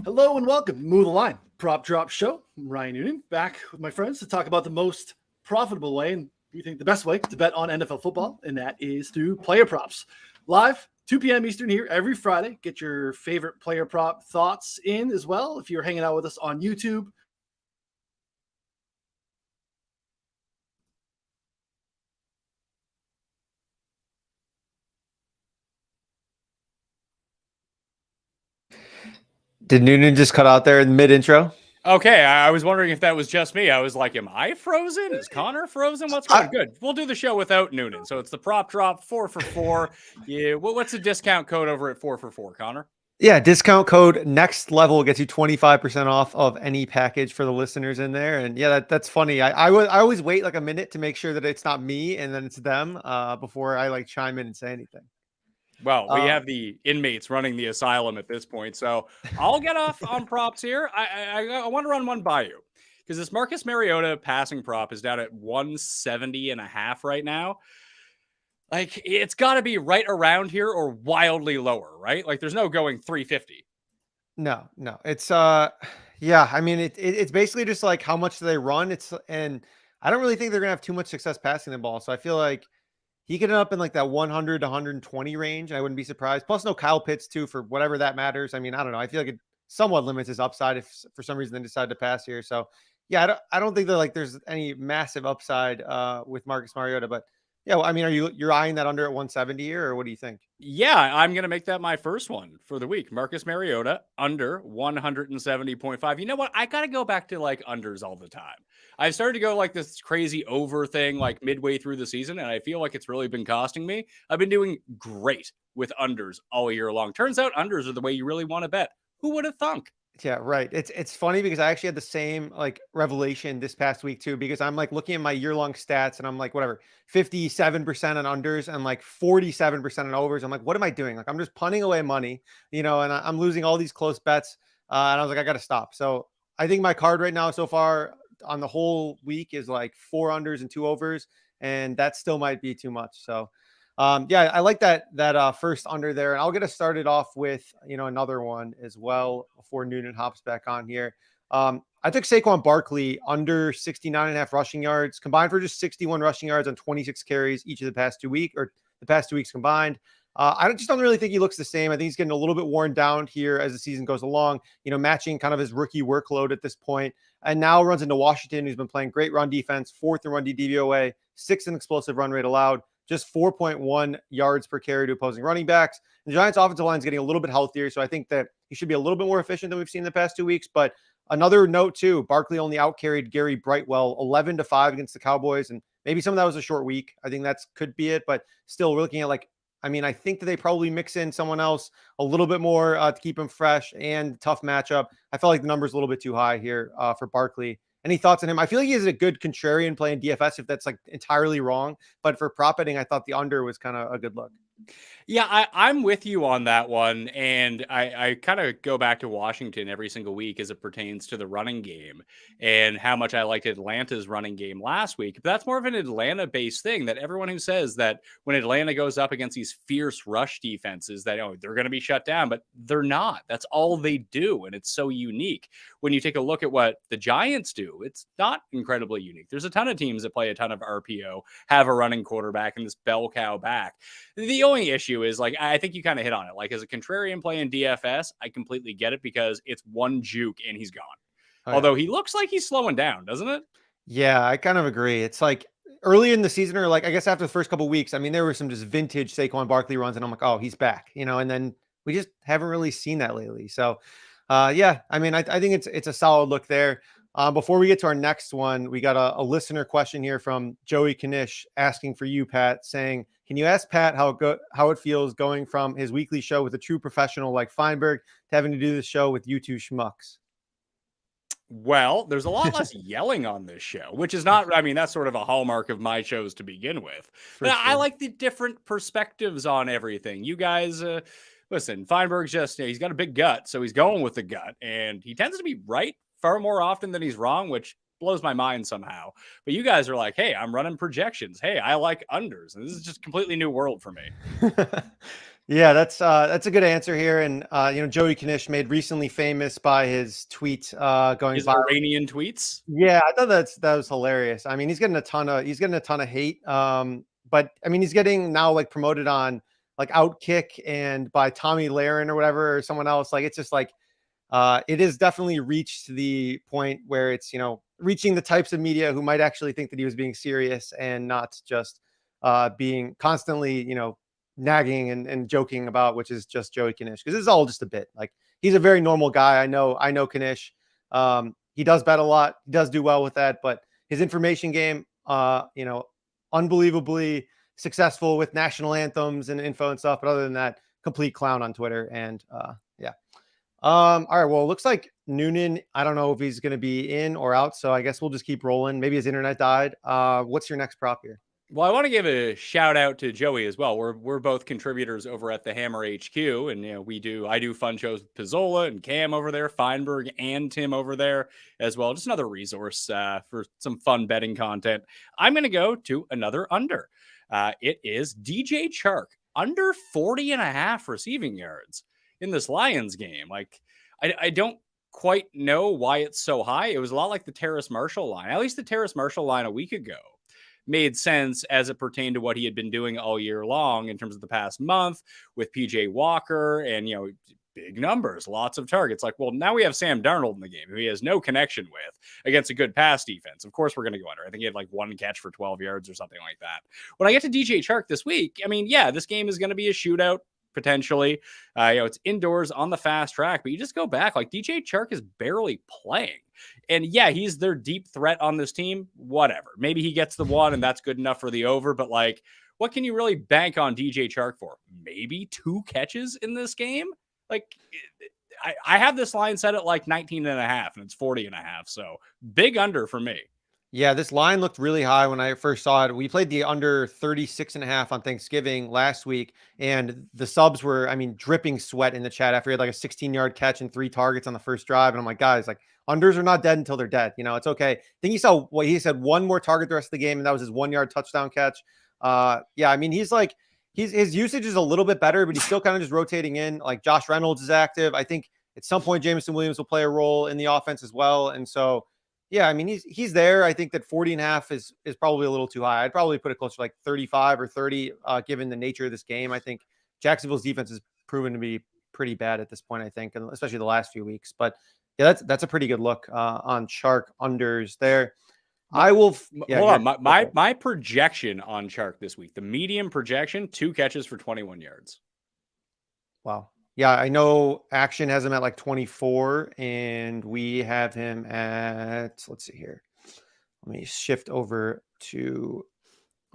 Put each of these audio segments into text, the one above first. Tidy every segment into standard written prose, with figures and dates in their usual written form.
Hello and welcome. Move the line. Prop Drop Show. I'm Ryan Noonan, back with my friends to talk about the most profitable way and we think the best way to bet on NFL football, and that is through player props. Live, 2 p.m. Eastern here every Friday. Get your favorite player prop thoughts in as well. If you're hanging out with us on YouTube, Did Noonan just cut out there in mid intro? Okay, I was wondering if that was just me. I was like, am I frozen? Is Connor frozen? What's going on? Good. We'll do the show without Noonan. So it's the prop drop 4 for 4. Yeah, what's the discount code over at 4 for 4, Connor? Yeah, discount code next level gets you 25% off of any package for the listeners in there. And yeah, that's funny. I always wait like a minute to make sure that it's not me and then it's them before I like chime in and say anything. Well, we have the inmates running the asylum at this point, so I'll get off on props here. I want to run one by you because this Marcus Mariota passing prop is down at 170.5 right now. Like, it's got to be right around here or wildly lower, right? Like, there's no going 350. No, it's yeah. I mean, it's basically just like how much do they run. And I don't really think they're gonna have too much success passing the ball. So I feel like he could end up in like that 100 to 120 range. I wouldn't be surprised. Plus, no Kyle Pitts too, for whatever that matters. I mean, I don't know. I feel like it somewhat limits his upside if for some reason they decide to pass here. So, yeah, I don't think that like there's any massive upside with Marcus Mariota. But yeah, well, I mean, you're eyeing that under at 170 here, or what do you think? Yeah, I'm gonna make that my first one for the week. Marcus Mariota under 170.5. You know what? I gotta go back to like unders all the time. I've started to go like this crazy over thing like midway through the season, and I feel like it's really been costing me. I've been doing great with unders all year long. Turns out unders are the way you really want to bet. Who would have thunk? Yeah, right. It's funny because I actually had the same like revelation this past week too, because I'm like looking at my year-long stats and I'm like, whatever, 57% on unders and like 47% on overs. I'm like, what am I doing? Like, I'm just punting away money, and I'm losing all these close bets. And I was like, I got to stop. So I think my card right now so far on the whole week is like 4 unders and 2 overs, and that still might be too much. So yeah, I like that first under there, and I'll get us started off with another one as well before Noonan hops back on here. I took Saquon Barkley under 69.5 rushing yards combined for just 61 rushing yards on 26 carries each of the past 2 weeks combined. I just don't really think he looks the same. I think he's getting a little bit worn down here as the season goes along, matching kind of his rookie workload at this point. And now runs into Washington, who's been playing great run defense, 4th in run DVOA, 6th in explosive run rate allowed, just 4.1 yards per carry to opposing running backs. And the Giants' offensive line is getting a little bit healthier, so I think that he should be a little bit more efficient than we've seen in the past 2 weeks. But another note, too, Barkley only outcarried Gary Brightwell 11-5 against the Cowboys, and maybe some of that was a short week. I think that could be it, but still, we're looking at I think that they probably mix in someone else a little bit more to keep him fresh and tough matchup. I felt like the number's a little bit too high here for Barkley. Any thoughts on him? I feel like he is a good contrarian playing DFS if that's like entirely wrong. But for prop betting, I thought the under was kind of a good look. Yeah, I'm with you on that one. And I kind of go back to Washington every single week as it pertains to the running game and how much I liked Atlanta's running game last week. But that's more of an Atlanta-based thing that everyone who says that when Atlanta goes up against these fierce rush defenses that they're going to be shut down, but they're not. That's all they do. And it's so unique. When you take a look at what the Giants do, it's not incredibly unique. There's a ton of teams that play a ton of RPO, have a running quarterback, and this bell cow back. The only issue is I think you kind of hit on it. Like as a contrarian play in DFS, I completely get it because it's one juke and he's gone. Oh, although he looks like he's slowing down, doesn't it? Yeah, I kind of agree. It's like early in the season, or I guess after the first couple of weeks, I mean, there were some just vintage Saquon Barkley runs, and I'm like, oh, he's back, and then we just haven't really seen that lately. So, yeah, I mean, I think it's a solid look there. Before we get to our next one, we got a listener question here from Joey Kanish asking for you, Pat, saying, can you ask Pat how it feels going from his weekly show with a true professional like Feinberg to having to do this show with you two schmucks? Well, there's a lot less yelling on this show, which is not, that's sort of a hallmark of my shows to begin with. But sure. I like the different perspectives on everything. You guys, listen, Feinberg's he's got a big gut, so he's going with the gut, and he tends to be right far more often than he's wrong, which blows my mind somehow. But you guys are like, hey, I'm running projections. Hey, I like unders. And this is just a completely new world for me. Yeah, that's a good answer here. And Joey Knish made recently famous by his tweet going His viral. Iranian tweets. Yeah, I thought that was hilarious. I mean, he's getting a ton of hate. But I mean, he's getting now like promoted on like Outkick and by Tommy Lahren or whatever or someone else. Like it's just like it has definitely reached the point where it's reaching the types of media who might actually think that he was being serious and not just being constantly nagging and joking about, which is just Joey Knish, because this is all just a bit. Like he's a very normal guy. I know Knish. He does bet a lot. He does do well with that, but his information game, unbelievably successful with national anthems and info and stuff. But other than that, complete clown on Twitter. And yeah. All right. Well, it looks like Noonan, I don't know if he's going to be in or out. So I guess we'll just keep rolling. Maybe his internet died. What's your next prop here? Well, I want to give a shout out to Joey as well. We're both contributors over at the Hammer HQ, and I do fun shows with Pizzola and Cam over there, Feinberg and Tim over there as well. Just another resource for some fun betting content. I'm going to go to another under. It is DJ Chark under 40.5 receiving yards in this Lions game. Like I don't quite know why it's so high. It was a lot like the Terrace Marshall line, at least the Terrace Marshall line a week ago. Made sense as it pertained to what he had been doing all year long in terms of the past month with PJ Walker and, big numbers, lots of targets. Like, well, now we have Sam Darnold in the game who he has no connection with against a good pass defense. Of course, we're going to go under. I think he had like one catch for 12 yards or something like that. When I get to DJ Chark this week, I mean, yeah, this game is going to be a shootout potentially. It's indoors on the fast track, but you just go back, like DJ Chark is barely playing. And yeah, he's their deep threat on this team. Whatever. Maybe he gets the one and that's good enough for the over, but like, what can you really bank on DJ Chark for? Maybe 2 catches in this game? Like, I have this line set at like 19.5 and it's 40.5. So big under for me. Yeah, this line looked really high when I first saw it. We played the under 36.5 on Thanksgiving last week, and the subs were, dripping sweat in the chat after he had like a 16-yard catch and 3 targets on the first drive. And I'm like, guys, like unders are not dead until they're dead. It's okay. I think he saw what he said, 1 more target the rest of the game, and that was his 1-yard touchdown catch. He's like, his usage is a little bit better, but he's still kind of just rotating in. Like Josh Reynolds is active. I think at some point Jameson Williams will play a role in the offense as well. And so, yeah, he's there. I think that 40.5 is probably a little too high. I'd probably put it closer to like 35 or 30, given the nature of this game. I think Jacksonville's defense has proven to be pretty bad at this point, I think, and especially the last few weeks. But yeah, that's a pretty good look on Chark unders there. I will. Hold on. My projection on Chark this week, the medium projection, 2 catches for 21 yards. Wow. Yeah, I know Action has him at like 24, and we have him at, let's see here. Let me shift over to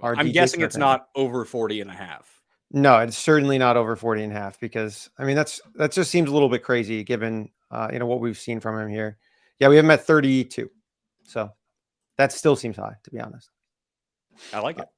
our I'm guessing it's not over 40.5. No, it's certainly not over 40.5 because, that just seems a little bit crazy given, what we've seen from him here. Yeah, we have him at 32. So that still seems high, to be honest. I like it.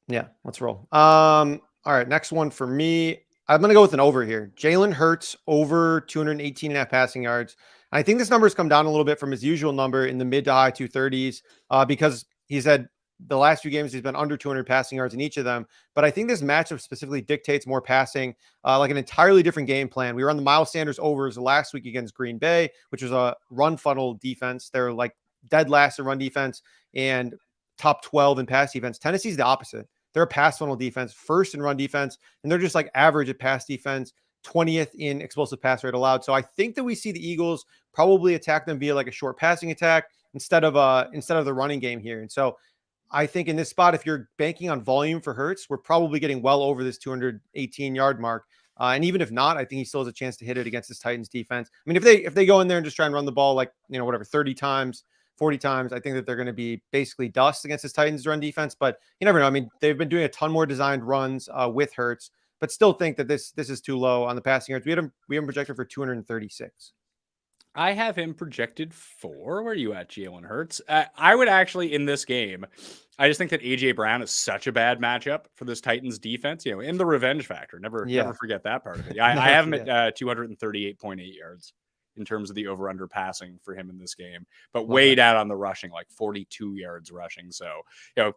Yeah, let's roll. All right, next one for me. I'm going to go with an over here. Jaylen Hurts over 218.5 passing yards. I think this number has come down a little bit from his usual number in the mid to high 230s because he's had the last few games, he's been under 200 passing yards in each of them. But I think this matchup specifically dictates more passing, like an entirely different game plan. We were on the Miles Sanders overs last week against Green Bay, which was a run funnel defense. They're like dead last in run defense and top 12 in pass defense. Tennessee's the opposite. They're a pass funnel defense, first in run defense, and they're just like average at pass defense, 20th in explosive pass rate allowed. So I think that we see the Eagles probably attack them via like a short passing attack instead of the running game here. And so I think in this spot, if you're banking on volume for Hurts, we're probably getting well over this 218-yard mark. And even if not, I think he still has a chance to hit it against this Titans defense. If they go in there and just try and run the ball like 30 times, 40 times, I think that they're going to be basically dust against this Titans run defense, but you never know. They've been doing a ton more designed runs with Hurts, but still think that this is too low on the passing yards. We have him projected for 236. I have him projected for, where are you at, Jalen Hurts? I would actually, in this game, I just think that A.J. Brown is such a bad matchup for this Titans defense, in the revenge factor. Never forget that part of it. I have him at 238.8 yards in terms of the over-under passing for him in this game, but way down on the rushing, like 42 yards rushing. So,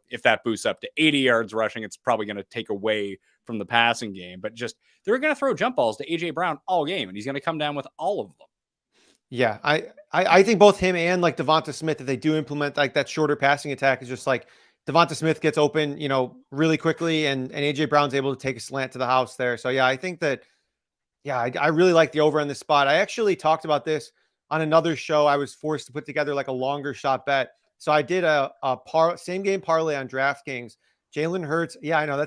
if that boosts up to 80 yards rushing, it's probably going to take away from the passing game. But just they're going to throw jump balls to A.J. Brown all game, and he's going to come down with all of them. Yeah, I think both him and like Devonta Smith, if they do implement like that shorter passing attack, is just like Devonta Smith gets open, really quickly, and AJ Brown's able to take a slant to the house there. So yeah, I think that, I really like the over on this spot. I actually talked about this on another show. I was forced to put together like a longer shot bet. So I did a same game parlay on DraftKings. Jalen Hurts. Yeah, I know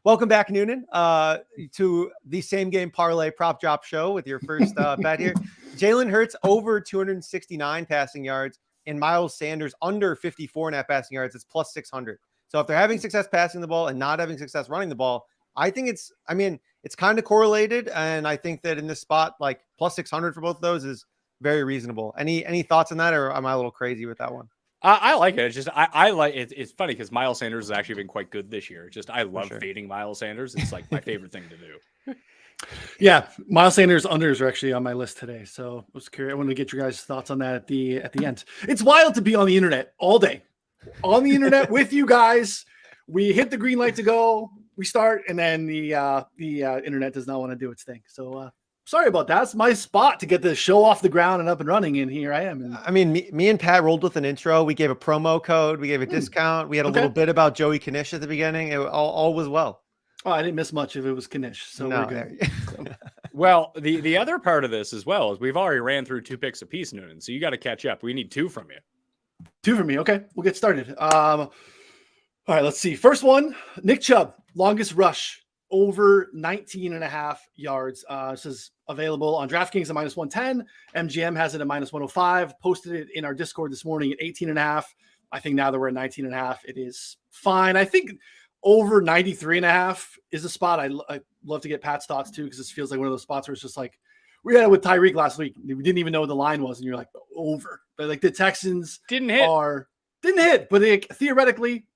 welcome back, Noonan, to the same game parlay prop drop show with your first bet here. Jalen Hurts over 269 passing yards and Miles Sanders under 54.5 passing yards. It's plus 600. So if they're having success passing the ball and not having success running the ball, I think it's kind of correlated. And I think that in this spot, like plus 600 for both of those is very reasonable. Any thoughts on that, or am I a little crazy with that one? I like it. It's just I like it. It's funny because Miles Sanders has actually been quite good this year. Just I love fading Miles Sanders. It's like my favorite thing to do. Yeah, Miles Sanders unders are actually on my list today. So I was curious. I wanted to get your guys' thoughts on that at the end. It's wild to be on the internet all day, on the internet with you guys. We hit the green light to go. We start, and then the internet does not want to do its thing. So sorry about that. It's my spot to get the show off the ground and up and running, and here I am. Me and Pat rolled with an intro. We gave a promo code. We gave a discount. We had a little bit about Joey Knish at the beginning. All was well. Oh, I didn't miss much if it was Knish, so we're good. Well, the other part of this as well is we've already ran through 2 picks apiece, Noonan, so you got to catch up. We need 2 from you. 2 from me. Okay, we'll get started. All right, let's see. First one, Nick Chubb, longest rush, over 19.5 yards. This is available on DraftKings at minus 110. MGM has it at minus 105. Posted it in our Discord this morning at 18.5. I think now that we're at 19.5, it is fine. I think over 93.5 is a spot. I love to get Pat's thoughts too, because this feels like one of those spots where it's just like we had it with Tyreek last week. We didn't even know what the line was, and you're like over. But like the Texans didn't hit, but theoretically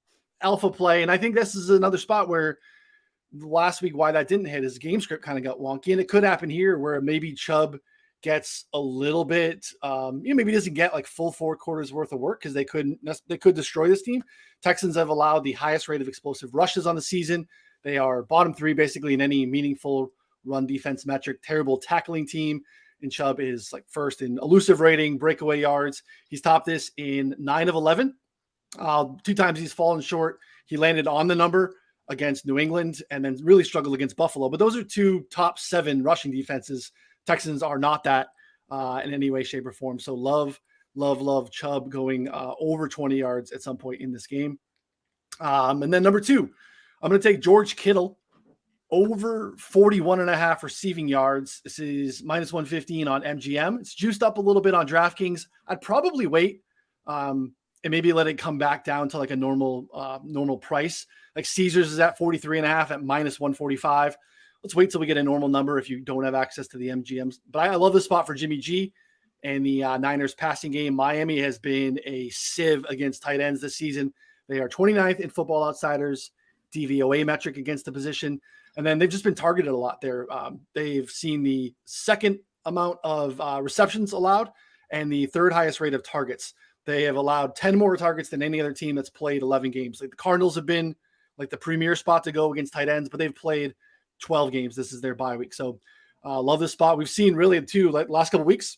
alpha play. And I think this is another spot where last week why that didn't hit is game script kind of got wonky, and it could happen here where maybe Chubb gets a little bit, maybe doesn't get like full 4 quarters worth of work because they could destroy this team. Texans have allowed the highest rate of explosive rushes on the season. They are bottom 3 basically in any meaningful run defense metric. Terrible tackling team, and Chubb is like first in elusive rating, breakaway yards. He's topped this in 9 of 11. 2 times he's fallen short. He landed on the number against New England and then really struggled against Buffalo. But those are 2 top 7 rushing defenses. Texans are not that in any way, shape, or form. So love Chubb going over 20 yards at some point in this game. And then number 2, I'm going to take George Kittle over 41.5 receiving yards. This is minus 115 on MGM. It's juiced up a little bit on DraftKings. I'd probably wait and maybe let it come back down to like a normal price. Like Caesars is at 43.5 at minus 145. Let's wait till we get a normal number if you don't have access to the MGMs. But I love this spot for Jimmy G and the Niners passing game. Miami has been a sieve against tight ends this season. They are 29th in Football Outsiders DVOA metric against the position. And then they've just been targeted a lot there. They've seen the second amount of receptions allowed and the 3rd highest rate of targets. They have allowed 10 more targets than any other team that's played 11 games. Like the Cardinals have been like the premier spot to go against tight ends, but they've played 12 games. This is their bye week. So love this spot. We've seen really too, like last couple of weeks,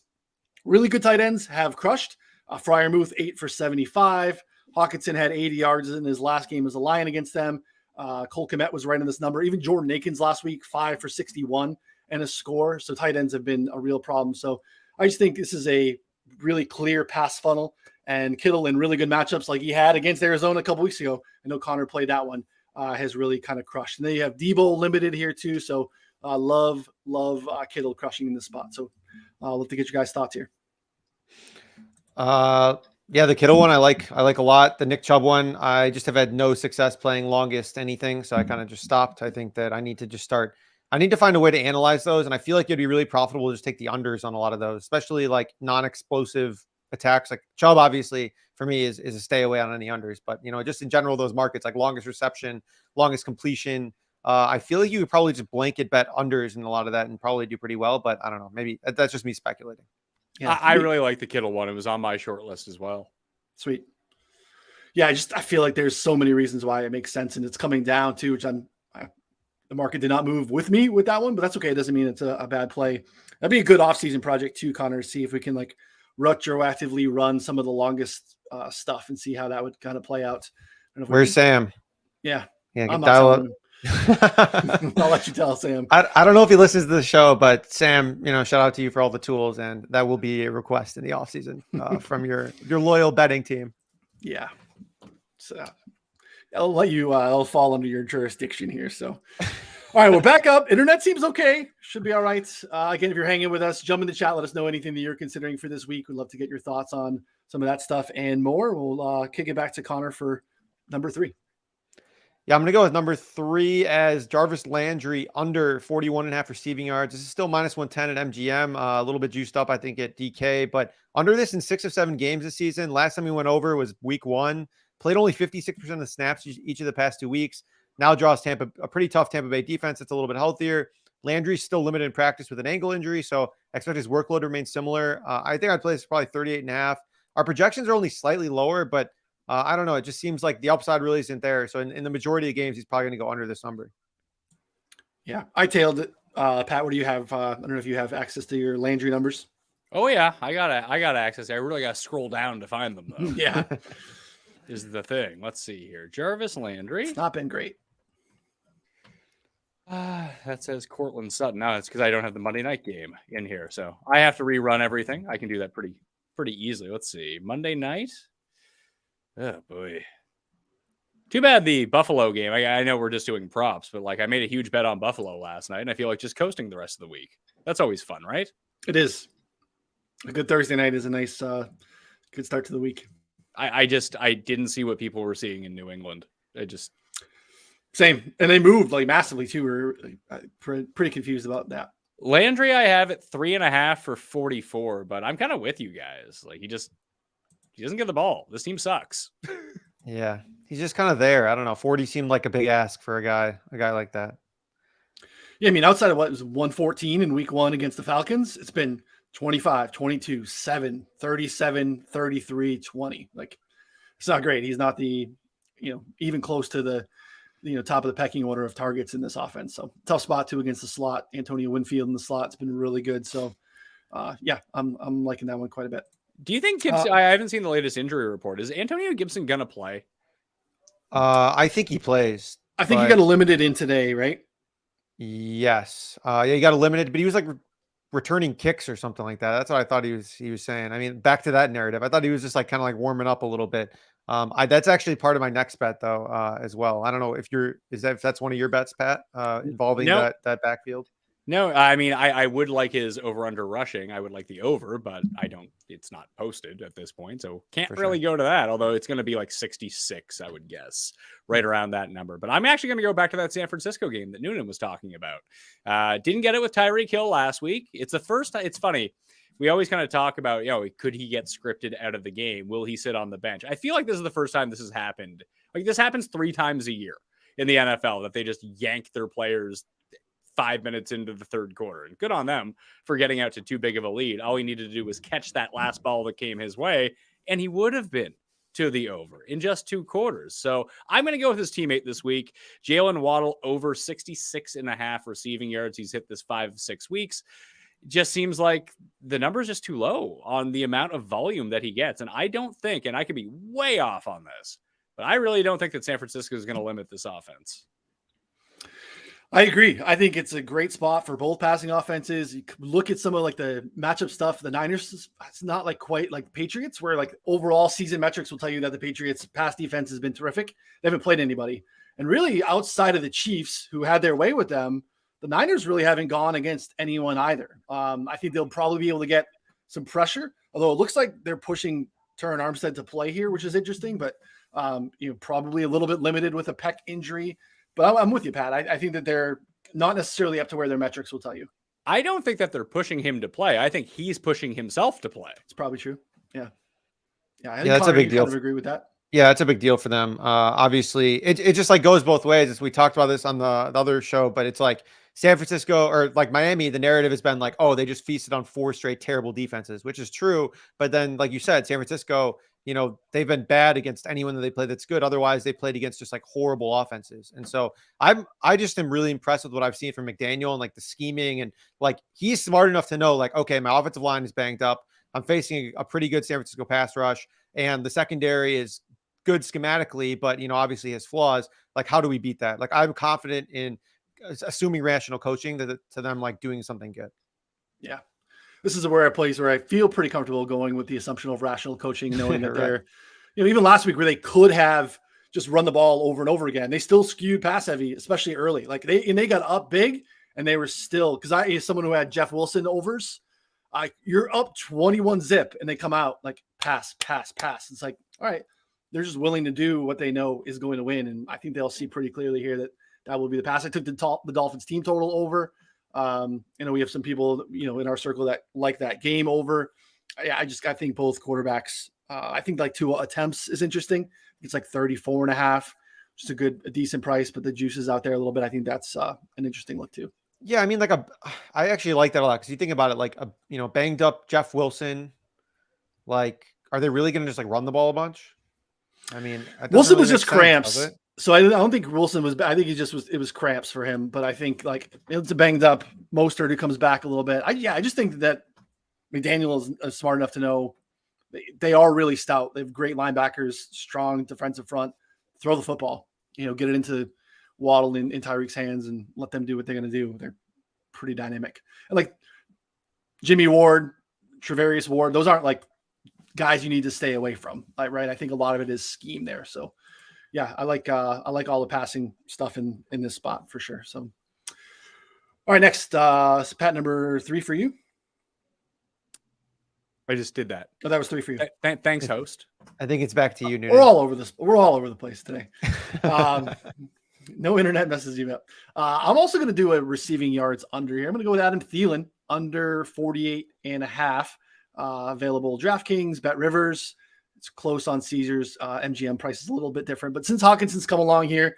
really good tight ends have crushed. Freiermuth 8 for 75. Hawkinson had 80 yards in his last game as a Lion against them. Cole Kmet was right on this number. Even Jordan Akins last week, 5 for 61 and a score. So tight ends have been a real problem. So I just think this is a really clear pass funnel, and Kittle in really good matchups like he had against Arizona a couple weeks ago. I know Connor played that one. Has really kind of crushed. And then you have Debo limited here too. So love Kittle crushing in this spot. So I'll love to get your guys' thoughts here. Yeah, the Kittle one I like a lot. The Nick Chubb one, I just have had no success playing longest anything. So I kind of just stopped. I think that I need to find a way to analyze those. And I feel like it'd be really profitable to just take the unders on a lot of those, especially like non-explosive attacks. Like Chubb, obviously, for me is a stay away on any unders, but just in general, those markets like longest reception, longest completion, I feel like you would probably just blanket bet unders in a lot of that and probably do pretty well, but I don't know, maybe that's just me speculating. Yeah, I really like the Kittle one. It was on my short list as well. Sweet. Yeah, I feel like there's so many reasons why it makes sense, and it's coming down to which the market did not move with me with that one, but that's okay. It doesn't mean it's a bad play. That'd be a good offseason project too, Connor, to see if we can like retroactively run some of the longest stuff and see how that would kind of play out. Where's Sam? Yeah. Yeah, I'm dial up. I'll let you tell Sam. I don't know if he listens to the show, but Sam, shout out to you for all the tools, and that will be a request in the offseason from your loyal betting team. Yeah. So I'll let you, I'll fall under your jurisdiction here. So, all right, we're back up. Internet seems okay. Should be all right. Again, if you're hanging with us, jump in the chat. Let us know anything that you're considering for this week. We'd love to get your thoughts on some of that stuff and more. We'll kick it back to Connor for number 3. Yeah, I'm going to go with number 3 as Jarvis Landry under 41.5 receiving yards. This is still minus 110 at MGM, a little bit juiced up, I think, at DK, but under this in 6 of 7 games this season. Last time we went over was week 1. Played only 56% of the snaps each of the past 2 weeks. Now draws a pretty tough Tampa Bay defense that's a little bit healthier. Landry's still limited in practice with an ankle injury, so I expect his workload to remain similar. I think I'd play this probably 38.5. Our projections are only slightly lower, but I don't know. It just seems like the upside really isn't there. So in the majority of games, he's probably going to go under this number. Yeah, I tailed it. Pat, what do you have? I don't know if you have access to your Landry numbers. Oh yeah, I got access. I really got to scroll down to find them though. Yeah, is the thing. Let's see here. Jarvis Landry. It's not been great. That says Cortland Sutton. No, it's because I don't have the Monday night game in here, so I have to rerun everything. I can do that pretty easily. Let's see. Monday night. Oh boy. Too bad the Buffalo game. I know we're just doing props, but like I made a huge bet on Buffalo last night, and I feel like just coasting the rest of the week. That's always fun, right? It is. A good Thursday night is a nice, good start to the week. I didn't see what people were seeing in New England. Same, and they moved like massively too. We're pretty confused about that. Landry, I have at 3.5 for 44, but I'm kind of with you guys. Like he doesn't get the ball. This team sucks. Yeah, he's just kind of there. I don't know. 40 seemed like a big ask for a guy like that. Yeah, I mean, outside of what was 114 in week 1 against the Falcons, it's been 25, 22, 7, 37, 33, 20. Like, it's not great. He's not the, even close to the, top of the pecking order of targets in this offense. So tough spot too against the slot. Antonio Winfield in the slot's been really good. So, yeah, I'm liking that one quite a bit. Do you think Gibson? I haven't seen the latest injury report. Is Antonio Gibson gonna play? I think he plays. I think he got a limited in today, right? Yes. Yeah, he got a limited, but he was like returning kicks or something like that. That's what I thought he was saying. I mean, back to that narrative. I thought he was just like kind of like warming up a little bit. That's actually part of my next bet though, as well. I don't know if that's one of your bets, Pat, involving that backfield. No, I mean, I would like his over under rushing. I would like the over, but it's not posted at this point. So can't really go to that. Although it's going to be like 66, I would guess, right around that number. But I'm actually going to go back to that San Francisco game that Noonan was talking about. Didn't get it with Tyreek Hill last week. It's the first time. It's funny. We always kind of talk about, could he get scripted out of the game? Will he sit on the bench? I feel like this is the first time this has happened. Like this happens 3 times a year in the NFL that they just yank their players 5 minutes into the third quarter, and good on them for getting out to too big of a lead. All he needed to do was catch that last ball that came his way, and he would have been to the over in just 2 quarters. So I'm going to go with his teammate this week. Jaylen Waddle over 66.5 receiving yards. He's hit this 5-6 weeks. Just seems like the number is just too low on the amount of volume that he gets. And I don't think, and I could be way off on this, but I really don't think that San Francisco is going to limit this offense. I agree. I think it's a great spot for both passing offenses. You look at some of like the matchup stuff. The Niners, it's not like quite like Patriots, where like overall season metrics will tell you that the Patriots pass defense has been terrific. They haven't played anybody. And really outside of the Chiefs who had their way with them, the Niners really haven't gone against anyone either. I think they'll probably be able to get some pressure, although it looks like they're pushing Terran Armstead to play here, which is interesting, but probably a little bit limited with a pec injury. But I'm with you, Pat. I think that they're not necessarily up to where their metrics will tell you. I don't think that they're pushing him to play. I think he's pushing himself to play. It's probably true. Yeah. Yeah, that's a big deal. I agree with that. Yeah, it's a big deal for them. Obviously, it just like goes both ways. As we talked about this on the other show, but it's like San Francisco or like Miami, the narrative has been like, oh, they just feasted on 4 straight terrible defenses, which is true. But then, like you said, San Francisco, they've been bad against anyone that they play that's good. Otherwise, they played against just like horrible offenses. And so I just am really impressed with what I've seen from McDaniel and like the scheming, and like he's smart enough to know like, okay, my offensive line is banged up. I'm facing a pretty good San Francisco pass rush, and the secondary is good schematically, but obviously has flaws. Like, how do we beat that? Like, I'm confident in assuming rational coaching to them like doing something good. Yeah. This is a place where I feel pretty comfortable going with the assumption of rational coaching, knowing that they're, even last week where they could have just run the ball over and over again, they still skewed pass heavy, especially early. Like they got up big and they were still, because as someone who had Jeff Wilson overs, you're up 21 zip and they come out like pass. It's like, all right, they're just willing to do what they know is going to win. And I think they'll see pretty clearly here that will be the pass. I took the Dolphins team total over. We have some people, in our circle that like that game over. I think both quarterbacks, I think like 2 attempts is interesting. It's like 34.5, just a decent price, but the juice is out there a little bit. I think that's an interesting look too. Yeah. I mean, I actually like that a lot. Cause you think about it, like banged up Jeff Wilson, like, are they really going to just like run the ball a bunch? I mean, Wilson was just cramps. So I don't think Wilson was. I think it was cramps for him. But I think like it's a banged up Mostert who comes back a little bit. I just think that McDaniel is smart enough to know they are really stout. They have great linebackers, strong defensive front. Throw the football. Get it into Waddle in Tyreek's hands and let them do what they're going to do. They're pretty dynamic. And like Jimmy Ward, Travarius Ward, those aren't like guys you need to stay away from. Right? I think a lot of it is scheme there. So. Yeah, I like all the passing stuff in this spot for sure. So, all right, next, Pat, number 3 for you. I just did that. Oh, that was 3 for you. Thanks, host. I think it's back to you, Noonan. We're all over the place today. No internet messes you up. I'm also going to do a receiving yards under here. I'm going to go with Adam Thielen under 48.5. Available DraftKings, Bet Rivers. It's close on Caesars. MGM price is a little bit different. But since Hawkinson's come along here,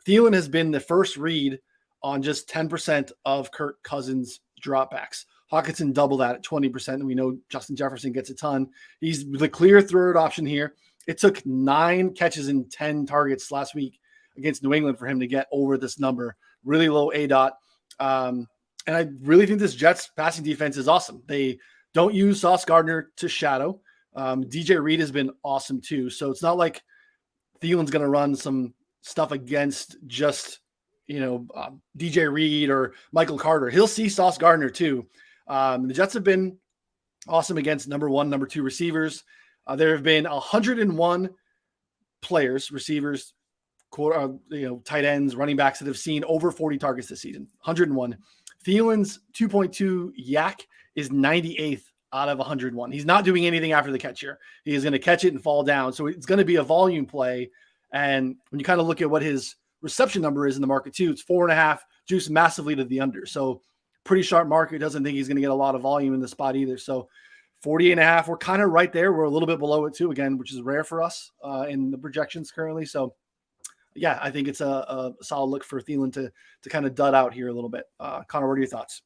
Thielen has been the first read on just 10% of Kirk Cousins' dropbacks. Hawkinson doubled that at 20%, and we know Justin Jefferson gets a ton. He's the clear third option here. It took 9 catches and 10 targets last week against New England for him to get over this number. Really low ADOT. And I really think this Jets passing defense is awesome. They don't use Sauce Gardner to shadow. DJ Reed has been awesome too. So it's not like Thielen's going to run some stuff against just, DJ Reed or Michael Carter. He'll see Sauce Gardner too. The Jets have been awesome against number 1, number 2 receivers. There have been 101 players, receivers, tight ends, running backs that have seen over 40 targets this season. 101. Thielen's 2.2 yak is 98th out of 101. He's not doing anything after the catch here. He is going to catch it and fall down. So it's going to be a volume play. And when you kind of look at what his reception number is in the market too, it's 4.5, juice massively to the under. So pretty sharp market. Doesn't think he's going to get a lot of volume in the spot either. So 48.5, we're kind of right there. We're a little bit below it too, again, which is rare for us in the projections currently. So yeah, I think it's a solid look for Thielen to kind of dud out here a little bit. Connor, what are your thoughts?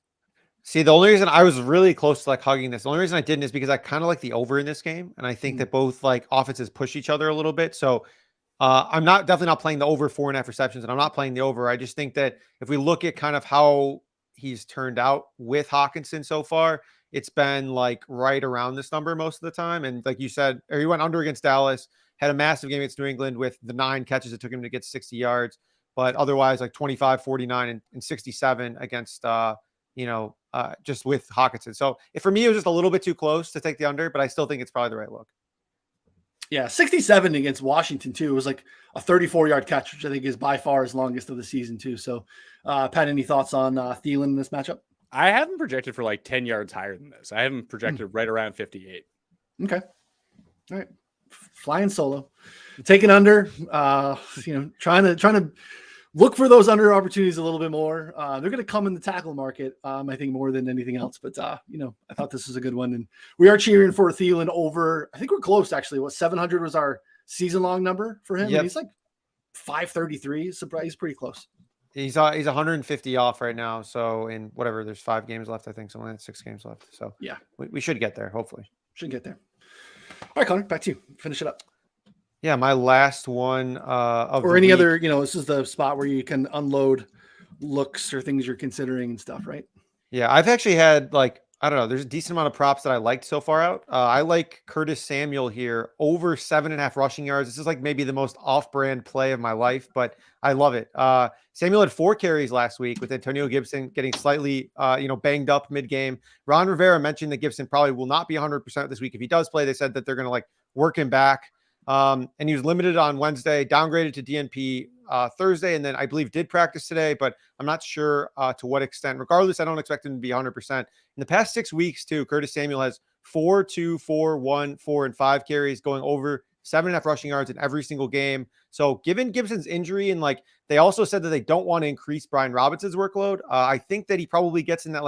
See, the only reason I was really close to like hugging this, the only reason I didn't is because I kind of like the over in this game. And I think that both like offenses push each other a little bit. So I'm definitely not playing the over 4.5 receptions, and I'm not playing the over. I just think that if we look at kind of how he's turned out with Hawkinson so far, it's been like right around this number most of the time. And like you said, or he went under against Dallas, had a massive game against New England with the 9 catches it took him to get 60 yards, but otherwise like 25, 49 and 67 against, just with Hawkinson. So for me, it was just a little bit too close to take the under, but I still think it's probably the right look. Yeah, 67 against Washington too. It was like a 34-yard catch, which I think is by far his longest of the season too. So, Pat, any thoughts on Thielen in this matchup? I haven't projected for like 10 yards higher than this. I haven't projected right around 58. Okay. All right. Flying solo. Taking under, trying to look for those under opportunities a little bit more. They're going to come in the tackle market, I think, more than anything else. But, I thought this was a good one. And we are cheering for Thielen over. I think we're close, actually. What, 700 was our season-long number for him? Yep. And he's like 533. Surprise. He's pretty close. He's 150 off right now. So in whatever, there's 5 games left. I think so. Only 6 games left. So Yeah, we should get there. Hopefully. should get there. All right, Connor, back to you. Finish it up. Yeah, my last one or any other, this is the spot where you can unload looks or things you're considering and stuff, right? Yeah, I've actually had I don't know, there's a decent amount of props that I liked so far out. I like Curtis Samuel here over 7.5 rushing yards. This is maybe the most off-brand play of my life, but I love it. Samuel had 4 carries last week with Antonio Gibson getting slightly, banged up mid-game. Ron Rivera mentioned that Gibson probably will not be 100% this week. If he does play, they said that they're going to work him back. And he was limited on Wednesday, downgraded to DNP Thursday, and then I believe did practice today, but I'm not sure to what extent. Regardless, I don't expect him to be 100%. In the past 6 weeks, too, Curtis Samuel has 4, 2, 4, 1, 4, and 5 carries going over 7.5 rushing yards in every single game. So given Gibson's injury, and they also said that they don't want to increase Brian Robinson's workload, I think that he probably gets in that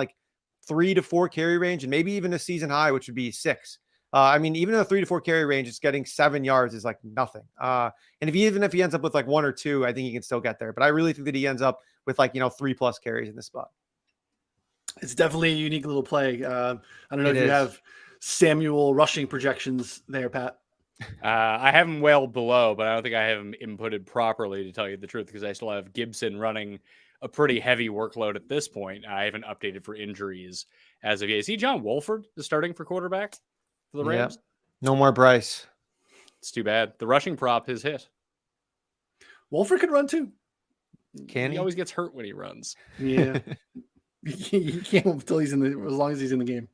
3 to 4 carry range, and maybe even a season high, which would be 6. Even in the 3 to 4 carry range, it's getting 7 yards is nothing. And even if he ends up with 1 or 2, I think he can still get there. But I really think that he ends up with 3+ carries in this spot. It's definitely a unique little play. I don't know if you have Samuel rushing projections there, Pat. I have him well below, but I don't think I have him inputted properly, to tell you the truth, because I still have Gibson running a pretty heavy workload at this point. I haven't updated for injuries as of yet. Is he John Wolford is starting for quarterback for the Rams? Yeah. No more Bryce. It's too bad. The rushing prop has hit. Wolford could run too. He always gets hurt when he runs. Yeah. He can't until as long as he's in the game.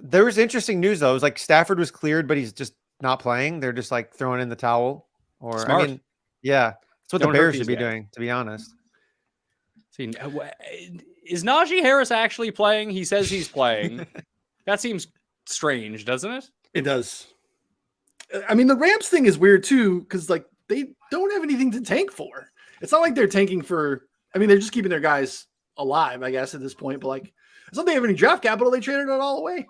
There was interesting news though. It was Stafford was cleared, but he's just not playing. They're just throwing in the towel. Or Smart. That's what the Bears should be doing, to be honest. See, is Najee Harris actually playing? He says he's playing. That seems strange, doesn't it? It does. I mean, the Rams thing is weird too, because they don't have anything to tank for. It's not like they're tanking for. I mean, they're just keeping their guys alive, I guess, at this point. But it's not they have any draft capital. They traded it all away.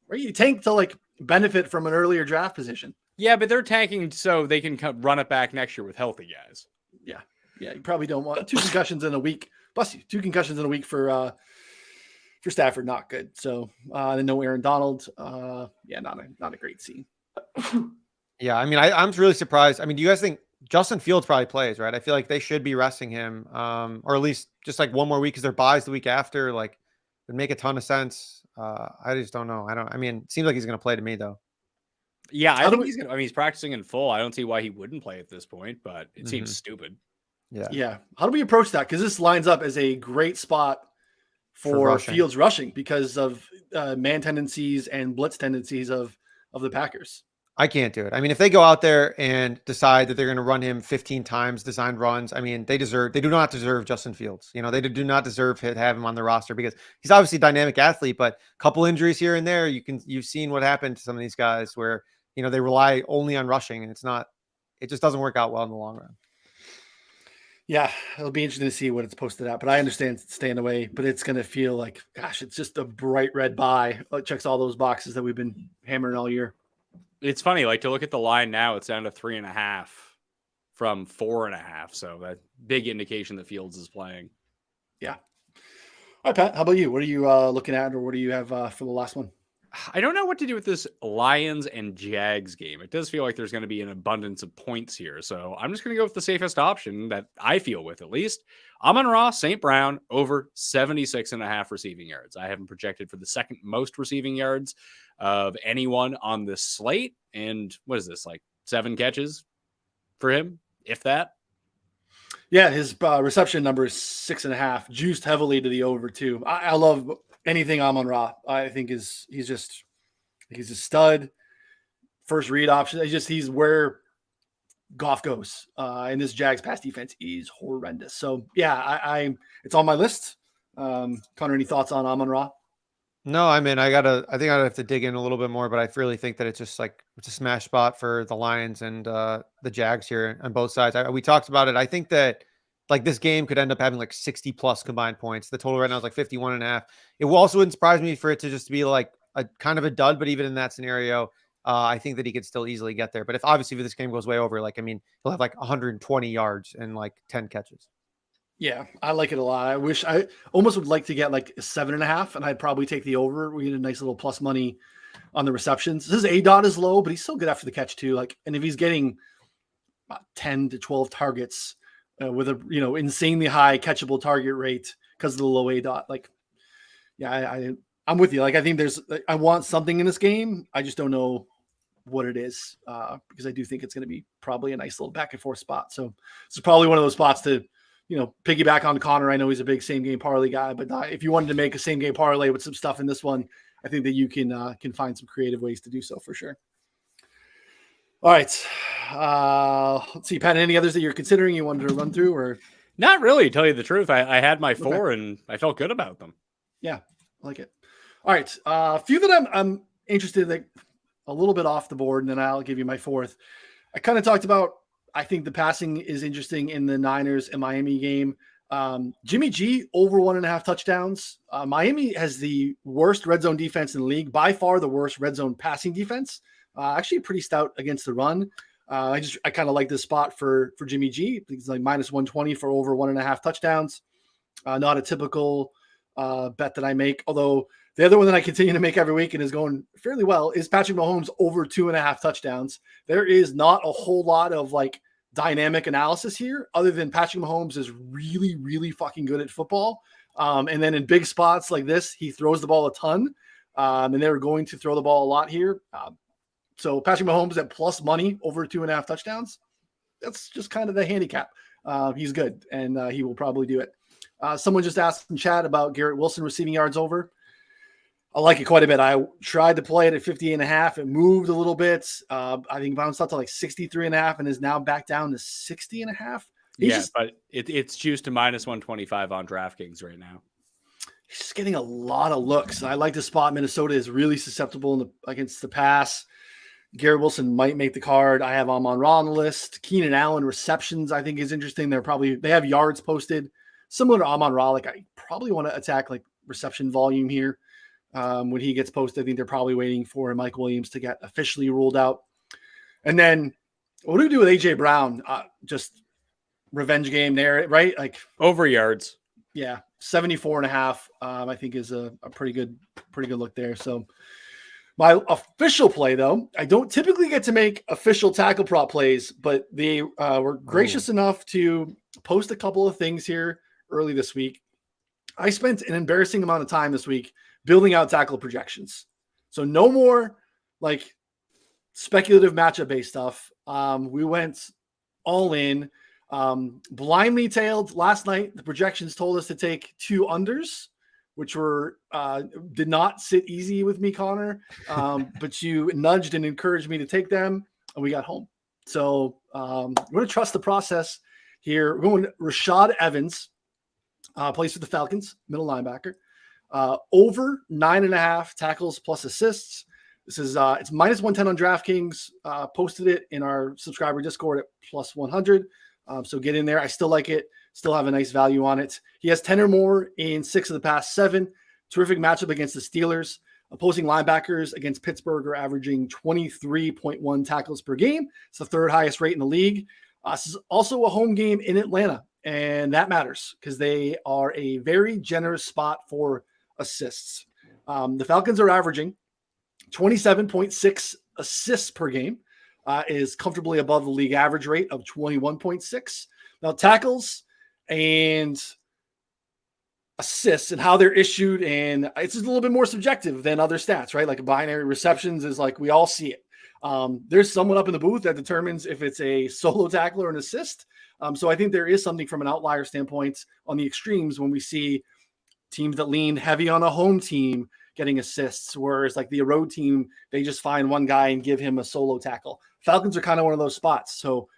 Right? You tank to benefit from an earlier draft position. Yeah, but they're tanking so they can run it back next year with healthy guys. Yeah. You probably don't want 2 concussions in a week. Bless you. 2 concussions in a week for Stafford, not good. So then no Aaron Donald. Not a great scene. Yeah, I mean, I'm really surprised. I mean, do you guys think Justin Fields probably plays, right? I feel like they should be resting him, or at least just one more week because their buys the week after. Would make a ton of sense. I just don't know. I mean, it seems like he's going to play to me though. Yeah, I think he's going to. I mean, he's practicing in full. I don't see why he wouldn't play at this point, but it seems stupid. Yeah. How do we approach that? Because this lines up as a great spot for Fields rushing because of man tendencies and blitz tendencies of the Packers. I can't do it. I mean, if they go out there and decide that they're going to run him 15 times designed runs, I mean, they do not deserve Justin Fields. They do not deserve to have him on the roster because he's obviously a dynamic athlete, but a couple injuries here and there, you've seen what happened to some of these guys where, they rely only on rushing and it just doesn't work out well in the long run. Yeah, it'll be interesting to see what it's posted at, but I understand staying away, but it's going to feel it's just a bright red buy. It checks all those boxes that we've been hammering all year. It's funny, to look at the line now, it's down to 3.5 from 4.5. So that big indication that Fields is playing. Yeah. All right, Pat, how about you? What are you looking at, or what do you have for the last one? I don't know what to do with this Lions and Jags game. It does feel like there's going to be an abundance of points here. So I'm just going to go with the safest option that I feel with, at least. Amon-Ra, St. Brown, over 76.5 receiving yards. I have him projected for the second most receiving yards of anyone on this slate. And what is this, 7 catches for him, if that? Yeah, his reception number is 6.5, juiced heavily to the over too. I love anything Amon-Ra. I think he's a stud. First read option. He's where Goff goes. And this Jags pass defense is horrendous. So yeah, it's on my list. Connor, any thoughts on Amon-Ra? No, I mean, I think I'd have to dig in a little bit more, but I really think that it's just it's a smash spot for the Lions and the Jags here on both sides. We talked about it. I think that this game could end up having 60 plus combined points. The total right now is 51.5. It also wouldn't surprise me for it to just be a kind of a dud, but even in that scenario, I think that he could still easily get there. But if this game goes way over, he'll have 120 yards and 10 catches. Yeah, I like it a lot. I wish I almost would like to get like 7.5, and I'd probably take the over. We get a nice little plus money on the receptions. His ADOT is low, but he's still good after the catch too. Like, and if he's getting 10 to 12 targets with a insanely high catchable target rate because of the low ADOT, like, yeah, I'm with you. Like, I think I want something in this game. I just don't know what it is because I do think it's going to be probably a nice little back and forth spot. So this is probably one of those spots to piggyback on Connor. I know he's a big same game parlay guy, but if you wanted to make a same game parlay with some stuff in this one, I think that you can find some creative ways to do so for sure. All right. Let's see, Pat, any others that you're considering you wanted to run through or? Not really, to tell you the truth. I had my 4 and I felt good about them. Yeah, I like it. All right. A few that I'm interested in, a little bit off the board, and then I'll give you my 4th. I kind of talked about, I think the passing is interesting in the Niners and Miami game. Jimmy G over 1.5 touchdowns. Miami has the worst red zone defense in the league, by far the worst red zone passing defense. Actually pretty stout against the run. I kind of like this spot for Jimmy G. It's like minus 120 for over 1.5 touchdowns. Not a typical bet that I make. Although the other one that I continue to make every week and is going fairly well is Patrick Mahomes over 2.5 touchdowns. There is not a whole lot of like dynamic analysis here other than Patrick Mahomes is really, really fucking good at football. And then in big spots like this, he throws the ball a ton. And they're going to throw the ball a lot here. So Patrick Mahomes at plus money over 2.5 touchdowns. That's just kind of the handicap. He's good, and he will probably do it. Someone just asked in chat about Garrett Wilson receiving yards over. I like it quite a bit. I tried to play it at 58.5. It moved a little bit. I think bounced up to like 63.5 and is now back down to 60.5. But it's juiced to minus 125 on DraftKings right now. He's just getting a lot of looks. I like the spot. Minnesota is really susceptible against the pass. Garrett Wilson might make the card. I have Amon-Ra on the list. Keenan Allen receptions, I think, is interesting. They have yards posted similar to Amon-Ra. Like, I probably want to attack like reception volume here. When he gets posted, I think they're probably waiting for Mike Williams to get officially ruled out. And then what do we do with AJ Brown? Just revenge game there, right? Like over yards. Yeah. 74.5, I think is a pretty good look there. So my official play, though, I don't typically get to make official tackle prop plays, but they were gracious enough to post a couple of things here early this week. I spent an embarrassing amount of time this week building out tackle projections. So no more like speculative matchup-based stuff. We went all in. Blindly tailed last night. The projections told us to take 2 unders, which were did not sit easy with me, Connor. But you nudged and encouraged me to take them, and we got home. So we're going to trust the process here. We're going to Rashad Evans, plays for the Falcons, middle linebacker. Over 9.5 tackles plus assists. This is it's minus 110 on DraftKings. Posted it in our subscriber Discord at plus 100. So get in there. I still like it. Still have a nice value on it. He has 10 or more in 6 of the past 7. Terrific matchup against the Steelers. Opposing linebackers against Pittsburgh are averaging 23.1 tackles per game. It's the 3rd highest rate in the league. This is also a home game in Atlanta, and that matters because they are a very generous spot for assists. The Falcons are averaging 27.6 assists per game, is comfortably above the league average rate of 21.6. Now, tackles and assists and how they're issued, and it's just a little bit more subjective than other stats, right? Like a binary receptions is like we all see it. There's someone up in the booth that determines if it's a solo tackle or an assist. So I think there is something from an outlier standpoint on the extremes when we see teams that lean heavy on a home team getting assists, whereas like the road team, they just find one guy and give him a solo tackle. Falcons are kind of one of those spots. So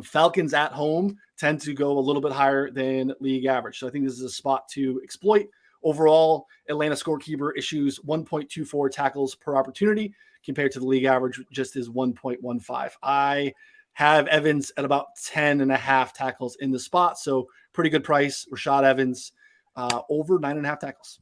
Falcons at home tend to go a little bit higher than league average. So I think this is a spot to exploit. Overall, Atlanta scorekeeper issues 1.24 tackles per opportunity compared to the league average, just is 1.15. I have Evans at about 10.5 tackles in the spot. So pretty good price. Rashad Evans over 9.5 tackles.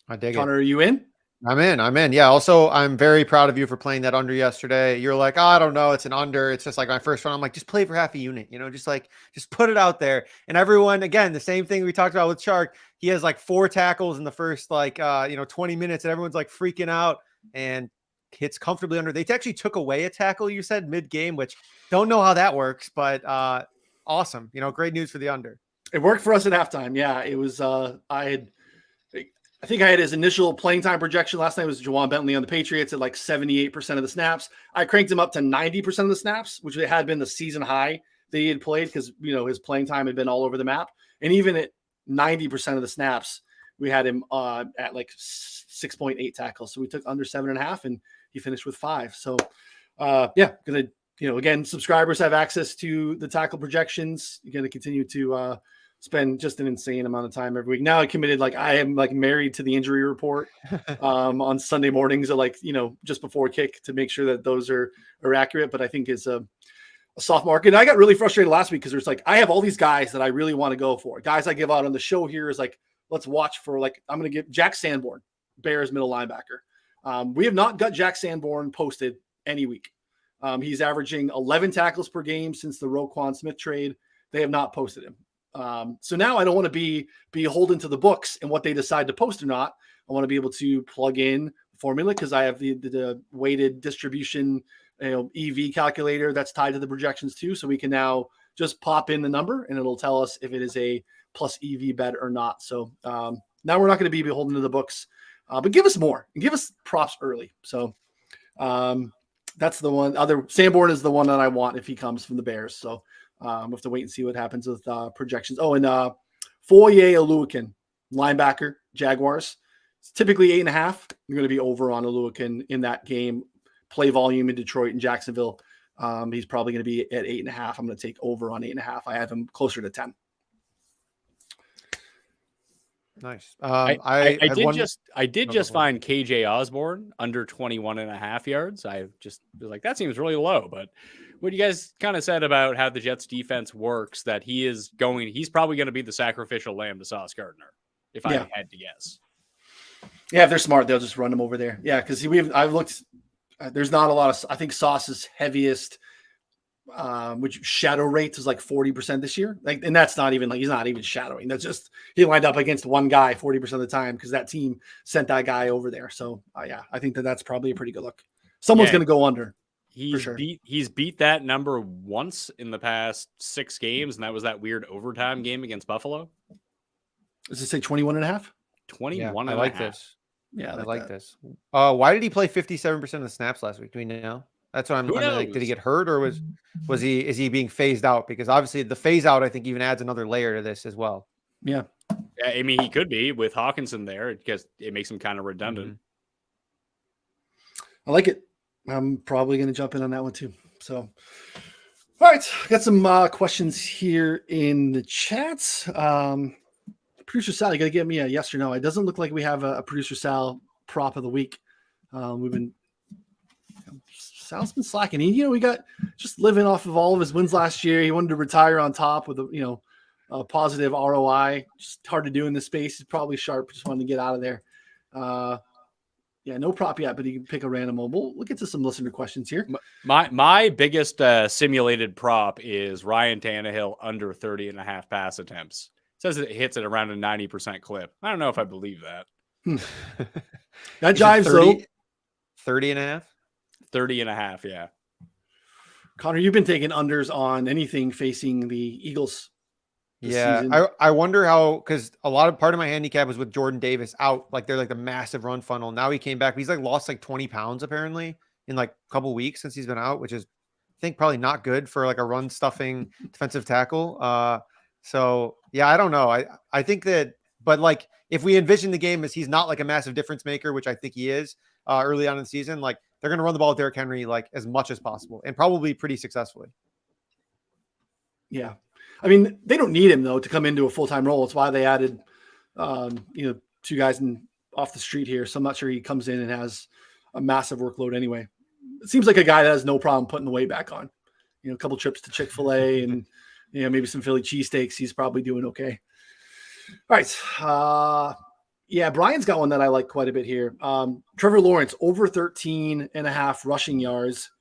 I dig Connor, are you in? I'm in. Yeah. Also, I'm very proud of you for playing that under yesterday. You're like, oh, I don't know. It's an under. It's just like my first one. I'm like, just play for half a unit, just put it out there. And everyone, again, the same thing we talked about with Chark. He has like 4 tackles in the first 20 minutes, and everyone's like freaking out and hits comfortably under. They actually took away a tackle, you said, mid-game, which don't know how that works, but awesome. Great news for the under. It worked for us at halftime. Yeah, it was. I think I had his initial playing time projection last night was Juwan Bentley on the Patriots at like 78% of the snaps. I cranked him up to 90% of the snaps, which had been the season high that he had played because, his playing time had been all over the map. And even at 90% of the snaps, we had him at like 6.8 tackles. So we took under 7.5 and he finished with 5. So again, subscribers have access to the tackle projections. You're going to continue to spend just an insane amount of time every week. Now I committed, I am married to the injury report on Sunday mornings at just before kick to make sure that those are accurate. But I think it's a soft market. And I got really frustrated last week because there's I have all these guys that I really want to go for. Guys I give out on the show here is let's watch for I'm going to get Jack Sanborn, Bears middle linebacker. We have not got Jack Sanborn posted any week. He's averaging 11 tackles per game since the Roquan Smith trade. They have not posted him. So now I don't want to be beholden to the books and what they decide to post or not. I want to be able to plug in the formula because I have the weighted distribution, EV calculator that's tied to the projections too. So we can now just pop in the number and it'll tell us if it is a plus EV bet or not. So now we're not going to be beholden to the books, but give us more and give us props early. So that's the one. Sanborn is the one that I want if he comes from the Bears. So we'll have to wait and see what happens with projections. Oh, and Foye Oluokun, linebacker, Jaguars. It's typically 8.5. You're going to be over on Oluokun in that game. Play volume in Detroit and Jacksonville. He's probably going to be at 8.5. I'm going to take over on 8.5. I have him closer to 10. Nice. I did just find KJ Osborn under 21.5 yards. I just was like, that seems really low. But what you guys kind of said about how the Jets defense works, that he's probably going to be the sacrificial lamb to Sauce Gardner, if I had to guess. Yeah, if they're smart, they'll just run him over there. Yeah, because I've looked. There's not a lot of. I think Sauce's heaviest, which shadow rate is 40% this year. And that's not even he's not even shadowing. That's just he lined up against one guy 40% of the time because that team sent that guy over there. So I think that's probably a pretty good look. Someone's going to go under. He's beat that number once in the past 6 games, and that was that weird overtime game against Buffalo. Does it say 21.5? 21. I like this. Yeah, I like this. Why did he play 57% of the snaps last week? Do we know? That's what I'm like. Did he get hurt or is he being phased out? Because obviously the phase out, I think, even adds another layer to this as well. Yeah. I mean, he could be with Hawkinson there because it makes him kind of redundant. I like it. I'm probably going to jump in on that one too. So, all right. Got some questions here in the chat. Producer Sal, you got to give me a yes or no. It doesn't look like we have a Producer Sal prop of the week. Sal's been slacking. We got just living off of all of his wins last year. He wanted to retire on top with a positive ROI. Just hard to do in this space. He's probably sharp. Just wanted to get out of there. No prop yet, but he can pick a random one. We'll get to some listener questions here. My biggest simulated prop is Ryan Tannehill under 30.5 pass attempts. It says it hits at around a 90% clip. I don't know if I believe that. That jives though. 30.5? 30.5, yeah. Connor, you've been taking unders on anything facing the Eagles. Yeah, I wonder how, because part of my handicap was with Jordan Davis out, they're the massive run funnel. Now he came back. He's lost 20 pounds apparently in a couple weeks since he's been out, which is I think probably not good for a run stuffing defensive tackle. So yeah, I don't know. I think that, but if we envision the game as he's not a massive difference maker, which I think he is early on in the season, they're going to run the ball with Derrick Henry as much as possible and probably pretty successfully. Yeah. I mean, they don't need him though to come into a full-time role. It's why they added, 2 guys off the street here. So I'm not sure he comes in and has a massive workload anyway. It seems like a guy that has no problem putting the weight back on. A couple trips to Chick-fil-A and maybe some Philly cheesesteaks. He's probably doing okay. All right. Yeah, Brian's got one that I like quite a bit here. Trevor Lawrence over 13.5 rushing yards.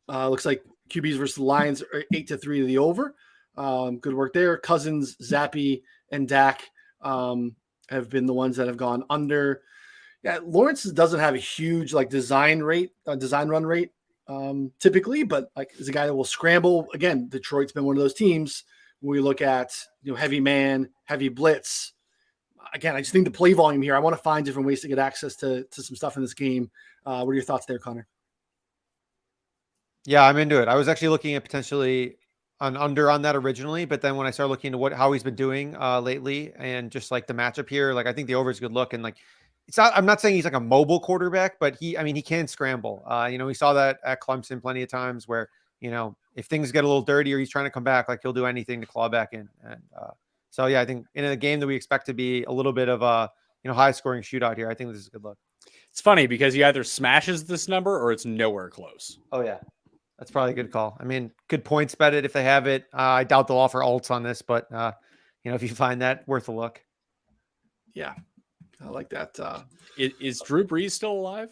Looks like QBs versus the Lions are 8-3 to the over. Good work there. Cousins, Zappy, and Dak have been the ones that have gone under. Yeah, Lawrence doesn't have a huge like design run rate typically, but like is a guy that will scramble. Again, Detroit's been one of those teams when we look at heavy man, heavy blitz. Again, I just think the play volume here. I want to find different ways to get access to some stuff in this game. What are your thoughts there, Connor? Yeah, I'm into it. I was actually looking at potentially an under on that originally, but then when I started looking into how he's been doing lately and just like the matchup here, like I think the over is a good look. And like I'm not saying he's like a mobile quarterback, but he can scramble. We saw that at Clemson plenty of times where, if things get a little dirty or he's trying to come back, like he'll do anything to claw back in. And so, yeah, I think in a game that we expect to be a little bit of a, high scoring shootout here, I think this is a good look. It's funny because he either smashes this number or it's nowhere close. Oh yeah. That's probably a good call. I mean, good points bet it if they have it. I doubt they'll offer alts on this, but if you find that, worth a look. Yeah, I like that. Is Drew Brees still alive?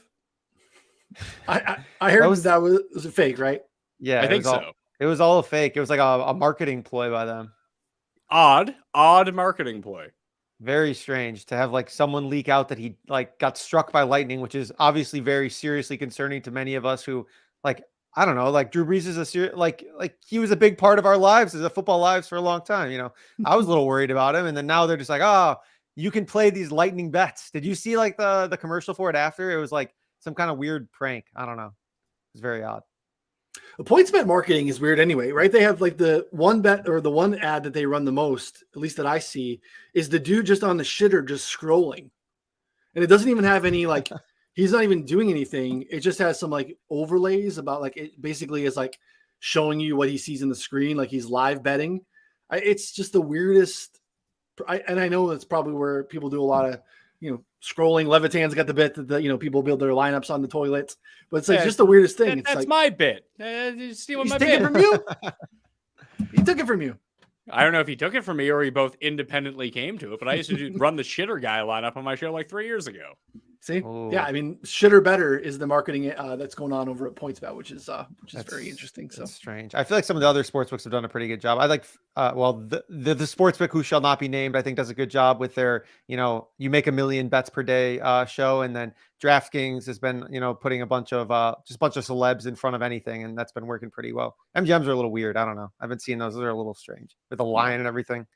I heard that was a fake, right? Yeah, I think so. It was all a fake. It was like a marketing ploy by them. Odd marketing ploy. Very strange to have like someone leak out that he like got struck by lightning, which is obviously very seriously concerning to many of us who like. I don't know, like Drew Brees is like he was a big part of our lives as a football lives for a long time. I was a little worried about him. And then now they're just like, oh, you can play these lightning bets. Did you see like the commercial for it after? It was like some kind of weird prank. I don't know. It's very odd. The points bet marketing is weird anyway, right? They have like the one bet or the one ad that they run the most, at least that I see, is the dude just on the shitter, just scrolling. And it doesn't even have any like, he's not even doing anything. It just has some like overlays about like it basically is like showing you what he sees in the screen, like he's live betting. It's just the weirdest. And I know that's probably where people do a lot of scrolling. Levitan's got the bit that people build their lineups on the toilet, but it's like just the weirdest thing. That's like, my bit. You stealing my bit. bit From you. He took it from you. I don't know if he took it from me or he both independently came to it, but I used to run the shitter guy lineup on my show like 3 years ago. See, yeah, I mean, shitter better is the marketing that's going on over at PointsBet, which is very interesting. So strange. I feel like some of the other sportsbooks have done a pretty good job. I like, the sportsbook who shall not be named, I think does a good job with their, you make 1 million bets per day show, and then DraftKings has been, putting a bunch of celebs in front of anything, and that's been working pretty well. MGMs are a little weird. I don't know. I've been seeing those. Those are a little strange with the lion and everything.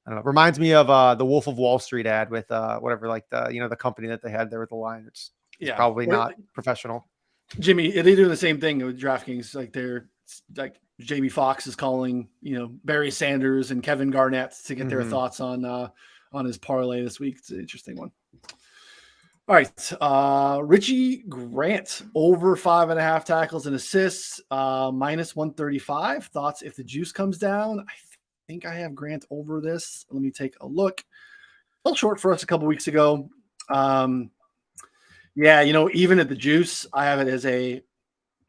I don't know. Reminds me of the Wolf of Wall Street ad with whatever, like the company that they had there with the lion. It's probably not professional. Jimmy, are they doing the same thing with DraftKings? Like they're like Jamie Foxx is calling, Barry Sanders and Kevin Garnett to get their thoughts on his parlay this week. It's an interesting one. All right. Richie Grant over 5.5 tackles and assists, minus 135. Thoughts if the juice comes down? I think I have Grant over this. Let me take a look. A little short for us a couple weeks ago. Even at the juice, I have it as a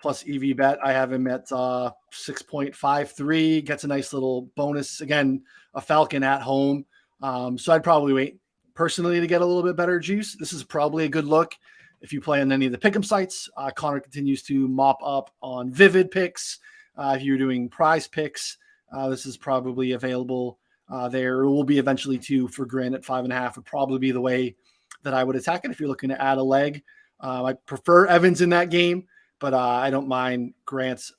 plus EV bet. I have him at 6.53. Gets a nice little bonus. Again, a Falcon at home. So I'd probably wait personally to get a little bit better juice. This is probably a good look if you play on any of the pick'em sites. Connor continues to mop up on Vivid picks. If you're doing prize picks, this is probably available there. It will be eventually too for Grant at 5.5 would probably be the way that I would attack it if you're looking to add a leg. I prefer Evans in that game, but I don't mind Grant's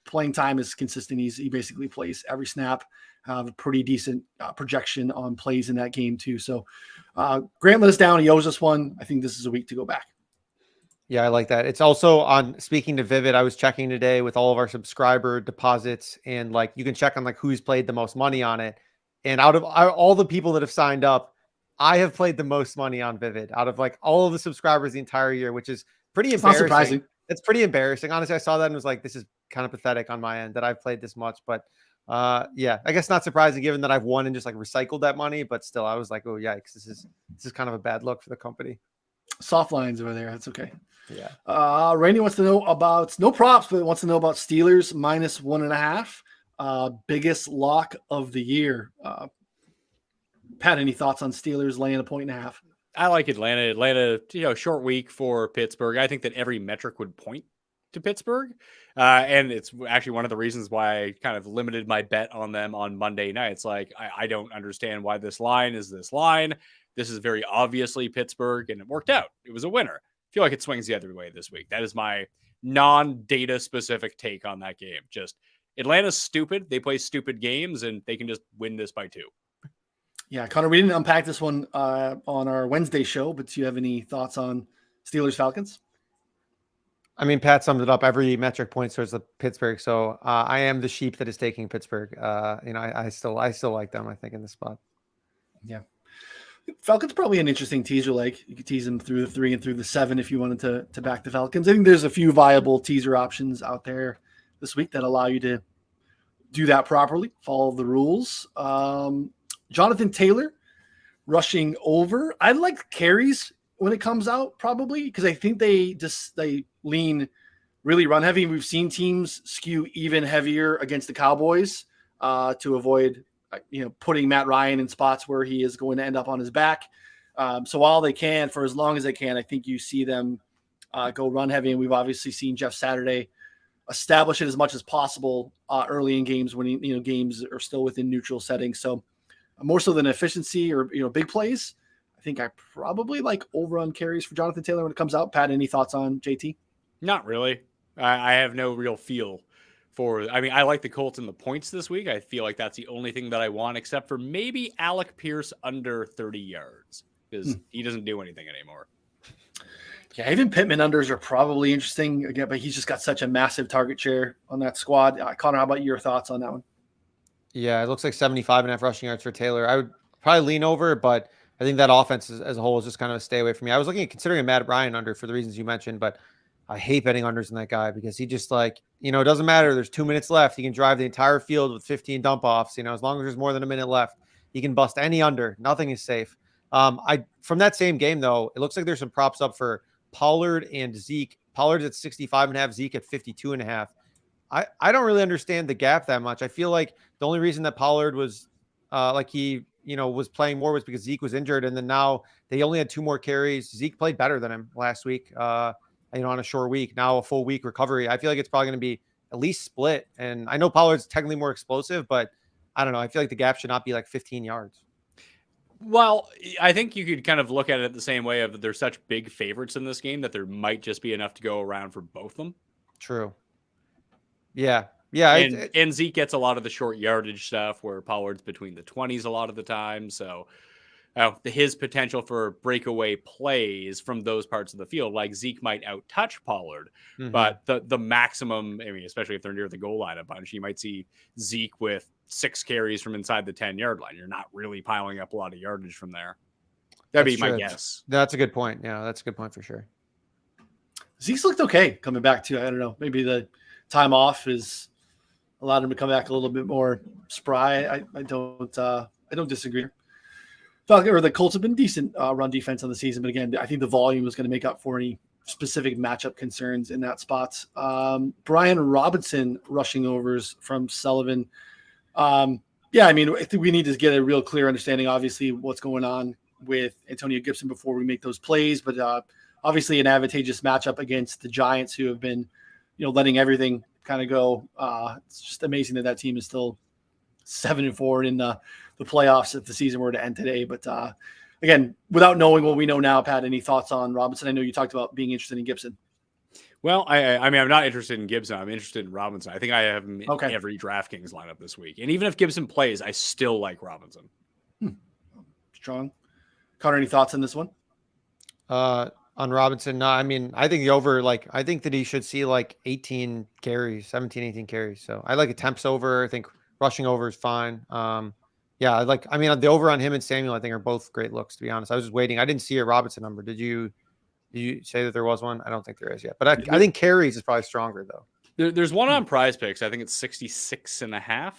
playing time is consistent. He basically plays every snap. Have a pretty decent projection on plays in that game too. So Grant let us down. He owes us one. I think this is a week to go back. Yeah, I like that. It's also on, speaking to Vivid, I was checking today with all of our subscriber deposits, and like you can check on like who's played the most money on it. And out of all the people that have signed up, I have played the most money on Vivid out of like all of the subscribers the entire year, which is pretty embarrassing. Not surprising. It's pretty embarrassing. Honestly, I saw that and was like, this is kind of pathetic on my end that I've played this much. But I guess not surprising given that I've won and just like recycled that money. But still, I was like, oh yikes, this is kind of a bad look for the company. Soft lines over there. That's okay. Yeah. Randy wants to know about no props, but wants to know about Steelers minus 1.5. Biggest lock of the year. Pat, any thoughts on Steelers laying 1.5? I like Atlanta. Atlanta, short week for Pittsburgh. I think that every metric would point to Pittsburgh. And it's actually one of the reasons why I kind of limited my bet on them on Monday night. It's like, I don't understand why this line is this line. This is very obviously Pittsburgh, and it worked out. It was a winner. I feel like it swings the other way this week. That is my non-data specific take on that game. Just Atlanta's stupid. They play stupid games, and they can just win this by 2. Yeah, Connor, we didn't unpack this one on our Wednesday show, but do you have any thoughts on Steelers Falcons? I mean, Pat summed it up. Every metric points towards the Pittsburgh. So I am the sheep that is taking Pittsburgh. I still like them, I think, in this spot. Yeah. Falcons probably an interesting teaser leg. You could tease them through the 3 and through the 7 if you wanted to back the Falcons. I think there's a few viable teaser options out there this week that allow you to do that properly, follow the rules. Jonathan Taylor rushing over. I like carries when it comes out, probably, because I think they lean really run heavy. We've seen teams skew even heavier against the Cowboys to avoid putting Matt Ryan in spots where he is going to end up on his back. So while they can, for as long as they can, I think you see them go run heavy. And we've obviously seen Jeff Saturday establish it as much as possible early in games when games are still within neutral settings. So more so than efficiency or big plays, I think I probably like overrun carries for Jonathan Taylor when it comes out. Pat, any thoughts on JT? Not really. I have no real feel for. I mean, I like the Colts in the points this week. I feel like that's the only thing that I want, except for maybe Alec Pierce under 30 yards because he doesn't do anything anymore. Yeah, even Pittman unders are probably interesting again, but he's just got such a massive target share on that squad. Connor, how about your thoughts on that one? Yeah, it looks like 75.5 rushing yards for Taylor. I would probably lean over, but I think that offense as a whole is just kind of a stay away from me. I was looking at considering a Matt Ryan under for the reasons you mentioned, but I hate betting unders in that guy because he just it doesn't matter. There's 2 minutes left. He can drive the entire field with 15 dump offs. As long as there's more than a minute left, he can bust any under. Nothing is safe. From that same game though, it looks like there's some props up for Pollard and Zeke. Pollard's at 65.5, Zeke at 52.5. I don't really understand the gap that much. I feel like the only reason that Pollard was was playing more was because Zeke was injured. And then now they only had 2 more carries. Zeke played better than him last week, on a short week, now a full week recovery. I feel like it's probably going to be at least split. And I know Pollard's technically more explosive, but I don't know. I feel like the gap should not be like 15 yards. Well, I think you could kind of look at it the same way of that there's such big favorites in this game that there might just be enough to go around for both of them. True. Yeah. Yeah. And Zeke gets a lot of the short yardage stuff where Pollard's between the 20s a lot of the time. So his potential for breakaway plays from those parts of the field, like Zeke might out-touch Pollard, but the maximum, I mean, especially if they're near the goal line a bunch, you might see Zeke with 6 carries from inside the 10-yard line. You're not really piling up a lot of yardage from there. That'd be my guess. That's a good point. Yeah, that's a good point for sure. Zeke's looked okay coming back too. I don't know. Maybe the time off is allowed him to come back a little bit more spry. I don't disagree. The Colts have been decent run defense on the season, but again, I think the volume is going to make up for any specific matchup concerns in that spot. Brian Robinson rushing overs from Sullivan. Yeah, I mean, I think we need to get a real clear understanding, obviously, what's going on with Antonio Gibson before we make those plays, but obviously an advantageous matchup against the Giants, who have been, letting everything kind of go. It's just amazing that team is still 7-4 in the playoffs if the season were to end today. But again, without knowing what we know now, Pat, any thoughts on Robinson? I know you talked about being interested in Gibson. Well, I mean, I'm not interested in Gibson. I'm interested in Robinson. I think I have him in every DraftKings lineup this week. And even if Gibson plays, I still like Robinson. Strong. Connor, any thoughts on this one? On Robinson, no, I mean, I think the over, I think that he should see 18 carries, 17, 18 carries. So I like attempts over. I think rushing over is fine. Yeah, the over on him and Samuel, I think, are both great looks, to be honest. I was just waiting. I didn't see a Robinson number. Did you say that there was one? I don't think there is yet. But I think carries is probably stronger, though. There's one on Prize Picks. I think it's 66.5.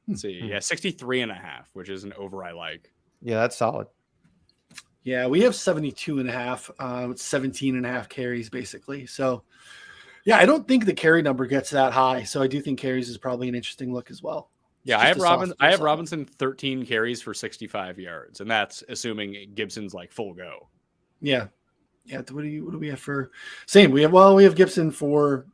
Let's see. Yeah, 63.5, which is an over I like. Yeah, that's solid. Yeah, we have 72.5. It's 17.5 carries, basically. So, yeah, I don't think the carry number gets that high. So I do think carries is probably an interesting look as well. Yeah, It's just a soft I have soft. Robinson 13 carries for 65 yards, and that's assuming Gibson's like full go. Yeah. Yeah. What do we have for same? We have Gibson for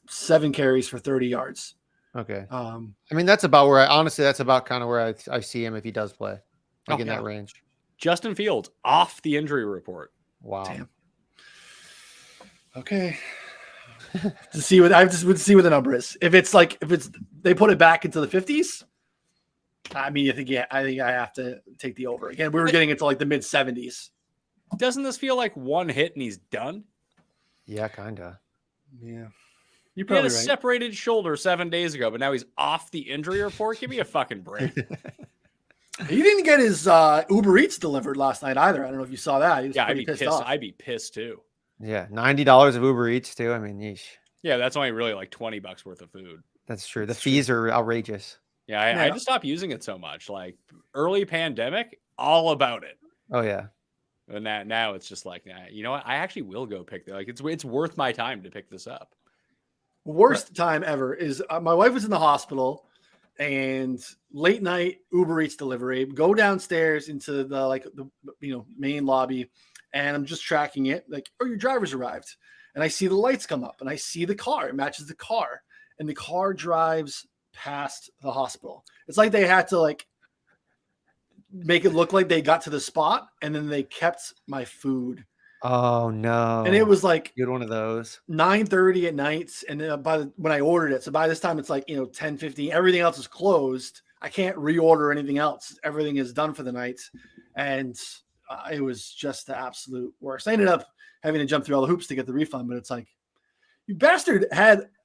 7 carries for 30 yards. Okay. I mean, that's about where that's about kind of where I see him if he does play, like in yeah. that range. Justin Fields off the injury report. Wow. Damn. Okay. to see what the number is. If it's they put it back into the 50s. I mean, I think I have to take the over. Again, we were getting into like the mid 70s. Doesn't this feel like one hit and he's done? Yeah, kinda. Yeah. He You're had probably a right. separated shoulder 7 days ago, but now he's off the injury report. Give me a fucking break. He didn't get his Uber Eats delivered last night either. I don't know if you saw that. He was Yeah, I'd pretty be pissed pissed. off. I'd be pissed too. Yeah, $90 of Uber Eats too. I mean, yeesh. Yeah, that's only really like $20 worth of food. That's true. The fees are outrageous. Yeah, I just stopped using it so much. Like early pandemic, all about it. Oh yeah. And now it's just like, nah, you know what? I actually will go pick that. Like it's worth my time to pick this up. Worst time ever is my wife was in the hospital and late night Uber Eats delivery. Go downstairs into the main lobby, and I'm just tracking it. Like, oh, your driver's arrived, and I see the lights come up, and I see the car. It matches the car, and the car drives past the hospital. It's like they had to like make it look like they got to the spot, and then they kept my food. Oh no! And it was like good one of those 9:30 at night, and then when I ordered it, so by this time it's like 10:15. Everything else is closed. I can't reorder anything else. Everything is done for the night, and it was just the absolute worst. I ended up having to jump through all the hoops to get the refund, but it's like, you bastard!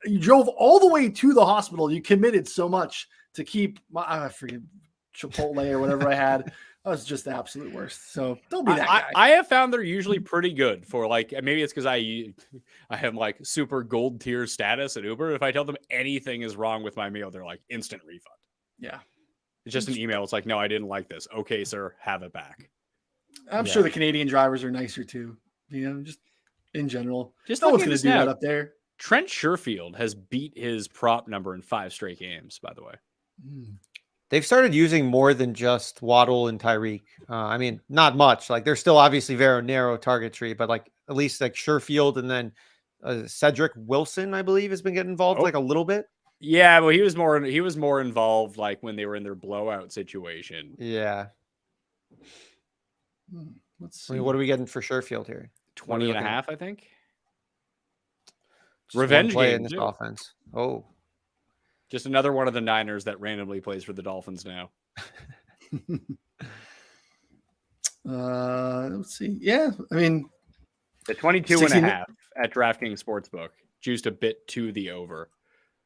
You drove all the way to the hospital. You committed so much to keep my freaking Chipotle or whatever I had. That was just the absolute worst. So don't be that guy. I have found they're usually pretty good for like, maybe it's because I have like super gold tier status at Uber. If I tell them anything is wrong with my meal, they're like instant refund. Yeah. It's just an email. It's like, no, I didn't like this. Okay, sir, have it back. I'm sure the Canadian drivers are nicer too. Just in general. Just no one's going to do that up there. Trent Sherfield has beat his prop number in 5 straight games, by the way. They've started using more than just Waddle and Tyreek. I mean, not much. Like, they're still obviously very narrow target tree, but like at least like Sherfield and then Cedric Wilson, I believe, has been getting involved like a little bit. Yeah, well, he was more involved like when they were in their blowout situation. Yeah. Let's see. I mean, what are we getting for Sherfield here? 20 and a half, I think. Just Revenge play game in this too. offense. Oh. Just another one of the Niners that randomly plays for the Dolphins now. Let's see. Yeah, I mean, the 22 and a half at DraftKings Sportsbook juiced a bit to the over.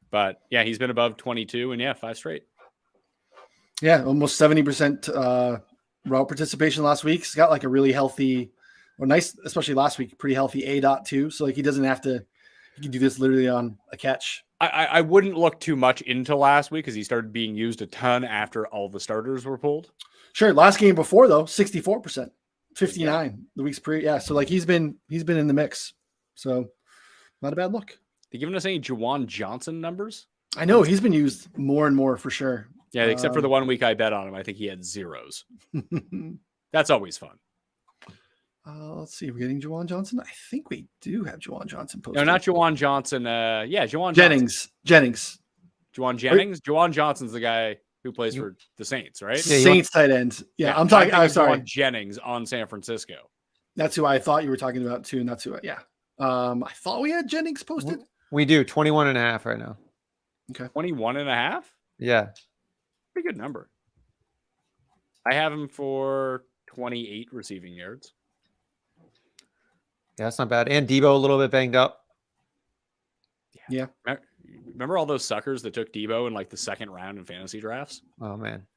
But yeah, he's been above 22 and 5 straight. Yeah, almost 70% route participation last week. He's got like a really healthy or nice, especially last week, pretty healthy A.2. So like he doesn't have to, he can do this literally on a catch. I wouldn't look too much into last week because he started being used a ton after all the starters were pulled. Sure. Last game before though, 64%, 59 the weeks pre. Yeah. So like he's been in the mix. So not a bad look. They giving us any Juwan Johnson numbers? I know he's been used more and more for sure. Yeah. Except for the 1 week I bet on him. I think he had zeros. That's always fun. Let's see. We're getting Juwan Johnson. I think we do have Juwan Johnson posted. No, not Juwan Johnson. Juwan Jennings. Juwan Jennings. Juwan Johnson's the guy who plays for the Saints, right? Yeah, Saints tight end. Yeah, I'm talking. I'm sorry. Juwan Jennings on San Francisco. That's who I thought you were talking about too, and that's who. I thought we had Jennings posted. We do 21 and a half right now. Okay, 21 and a half. Yeah, pretty good number. I have him for 28 receiving yards. Yeah, that's not bad. And Debo a little bit banged up. Yeah. Remember all those suckers that took Debo in like the second round in fantasy drafts? Oh man.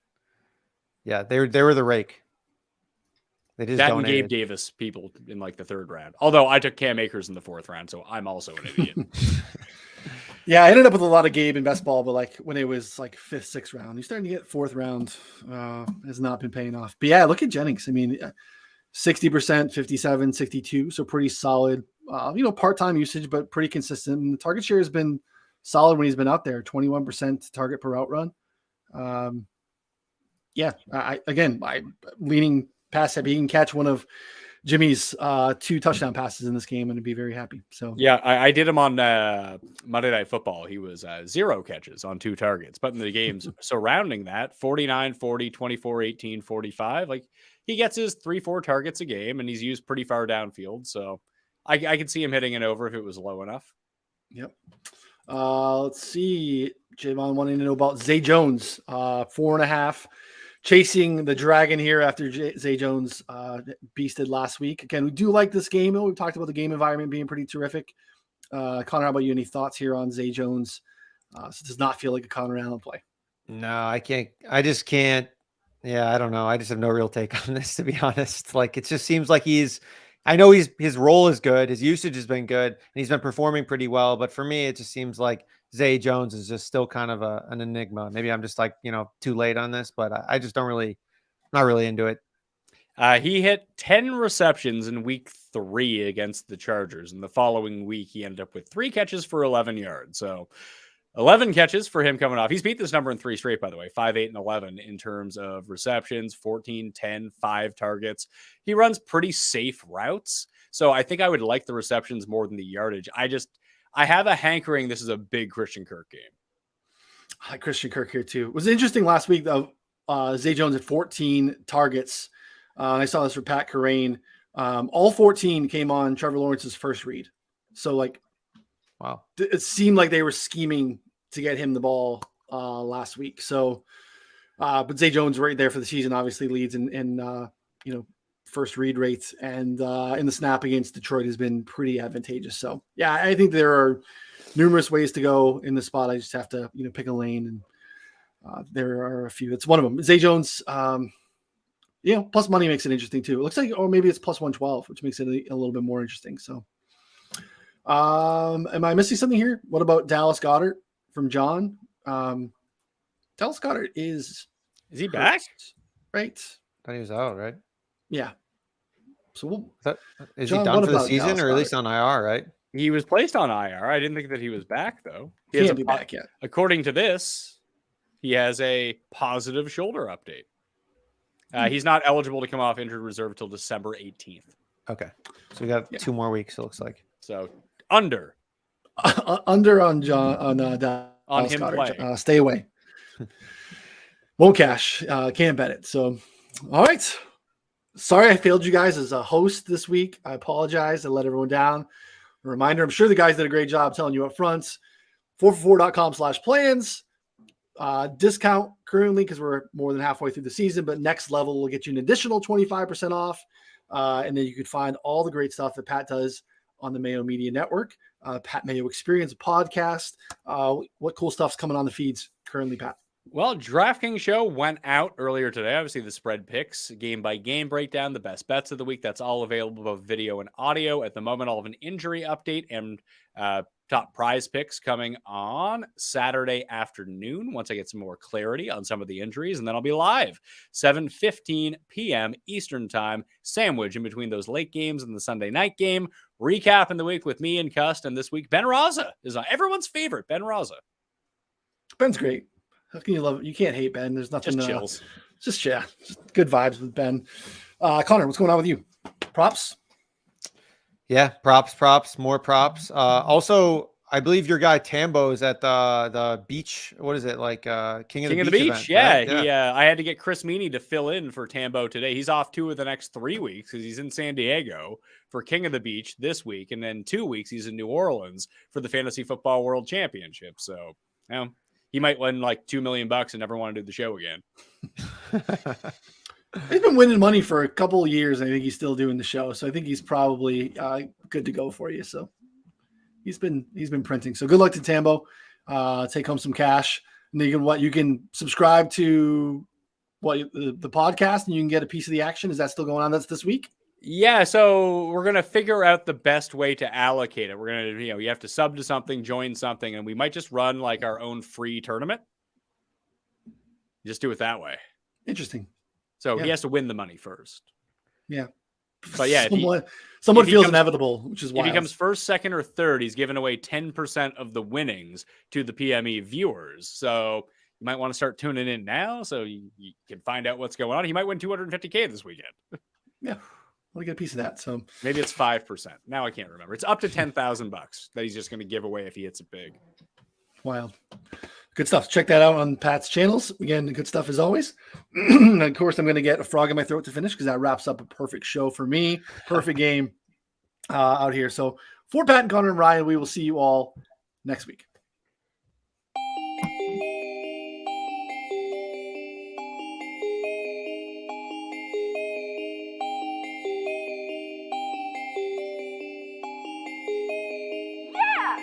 Yeah, they were the rake. They just donated. And Gabe Davis people in like the 3rd round. Although I took Cam Akers in the 4th round, so I'm also an idiot. Yeah, I ended up with a lot of Gabe in best ball, but like when it was like 5th, 6th round, you're starting to get 4th round. Has not been paying off. But yeah, look at Jennings. I mean, 60%, 57, 62. So pretty solid, part-time usage, but pretty consistent. And the target share has been solid when he's been out there. 21% target per route run. Yeah, I leaning past heavy. He can catch one of Jimmy's 2 touchdown passes in this game and I'd be very happy. So yeah, I did him on Monday Night Football. He was 0 catches on 2 targets, but in the games surrounding that, 49, 40, 24, 18, 45, like he gets his 3-4 targets a game and he's used pretty far downfield. So I could see him hitting an over if it was low enough. Yep. Let's see. Javon wanting to know about Zay Jones, 4.5. Chasing the dragon here after Zay Jones beasted last week. Again, we do like this game. We've talked about the game environment being pretty terrific. Connor, how about you? Any thoughts here on Zay Jones? So it does not feel like a Connor Allen play. No, I can't. I just can't. Yeah, I don't know. I just have no real take on this, to be honest. Like, it just seems like I know his role is good. His usage has been good and he's been performing pretty well. But for me, it just seems like Zay Jones is just still kind of an enigma. Maybe I'm just like, too late on this, but I just not really into it. He hit 10 receptions in week 3 against the Chargers. And the following week, he ended up with 3 catches for 11 yards. So 11 catches for him coming off. He's beat this number in 3 straight, by the way, 5, 8, and 11 in terms of receptions, 14, 10, 5 targets. He runs pretty safe routes. So I think I would like the receptions more than the yardage. I have a hankering. This is a big Christian Kirk game. I like Christian Kirk here too. It was interesting last week though. Zay Jones had 14 targets. I saw this for Pat Kerrane. All 14 came on Trevor Lawrence's first read. So wow, it seemed like they were scheming to get him the ball last week. So, but Zay Jones right there for the season obviously leads in first read rates, and in the snap against Detroit has been pretty advantageous. So yeah, I think there are numerous ways to go in the spot. I just have to, pick a lane, and there are a few. It's one of them. Zay Jones, plus money makes it interesting too. It looks like, or maybe it's plus 112, which makes it a little bit more interesting. So am I missing something here? What about Dallas Goedert from John? Dallas Goedert is he back? Right. I thought he was out, right? Yeah. So is John, he done for the season, Dallas or at least on IR, right? He was placed on IR. I didn't think that he was back, though. He hasn't been back yet. According to this, he has a positive shoulder update. He's not eligible to come off injured reserve until December 18th. Okay. So we got 2 more weeks, it looks like. So under on John on him Goddard. playing. Stay away. Won't cash. Can't bet it. So, all right. Sorry I failed you guys as a host this week. I apologize. I let everyone down. A reminder, I'm sure the guys did a great job telling you up front. 4for4.com/plans. Discount currently because we're more than halfway through the season, but next level will get you an additional 25% off. And then you can find all the great stuff that Pat does on the Mayo Media Network. Pat Mayo Experience podcast. What cool stuff's coming on the feeds currently, Pat? Well, DraftKings show went out earlier today. Obviously, the spread picks, game-by-game breakdown, the best bets of the week. That's all available, both video and audio. At the moment, I'll have an injury update and top prize picks coming on Saturday afternoon once I get some more clarity on some of the injuries. And then I'll be live 7:15 p.m. Eastern time, sandwich in between those late games and the Sunday night game. Recapping the week with me and Cust. And this week, Ben Raza is on everyone's favorite, Ben Raza. Ben's great. How can you love it? You can't hate Ben. There's nothing. Just chills. Just good vibes with Ben. Connor, what's going on with you? Props? Yeah, props, more props. Also, I believe your guy Tambo is at the beach. What is it, like King of the Beach event, yeah, right? He I had to get Chris Meany to fill in for Tambo today. He's off 2 of the next 3 weeks because he's in San Diego for King of the Beach this week, and then 2 weeks he's in New Orleans for the Fantasy Football World Championship. So he might win like $2 million and never want to do the show again. He's been winning money for a couple of years, and I think he's still doing the show. So I think he's probably good to go for you. So he's been printing. So good luck to Tambo. Take home some cash, and then you can subscribe to the podcast, and you can get a piece of the action. Is that still going on? That's this week. Yeah, so we're going to figure out the best way to allocate it. We're going to, you have to sub to something, join something, and we might just run like our own free tournament. Just do it that way. Interesting. So he has to win the money first. Yeah. But yeah, someone feels inevitable, which is why if he comes first, second, or third, he's giving away 10% of the winnings to the PME viewers. So You might want to start tuning in now so you can find out what's going on. He might win $250K this weekend. Yeah. I'll get a piece of that. So maybe it's 5%. Now I can't remember. It's up to $10,000 that he's just going to give away if he hits it big. Wild. Good stuff. Check that out on Pat's channels. Again, good stuff as always. And of course, I'm going to get a frog in my throat to finish because that wraps up a perfect show for me. Perfect game out here. So for Pat and Connor and Ryan, we will see you all next week.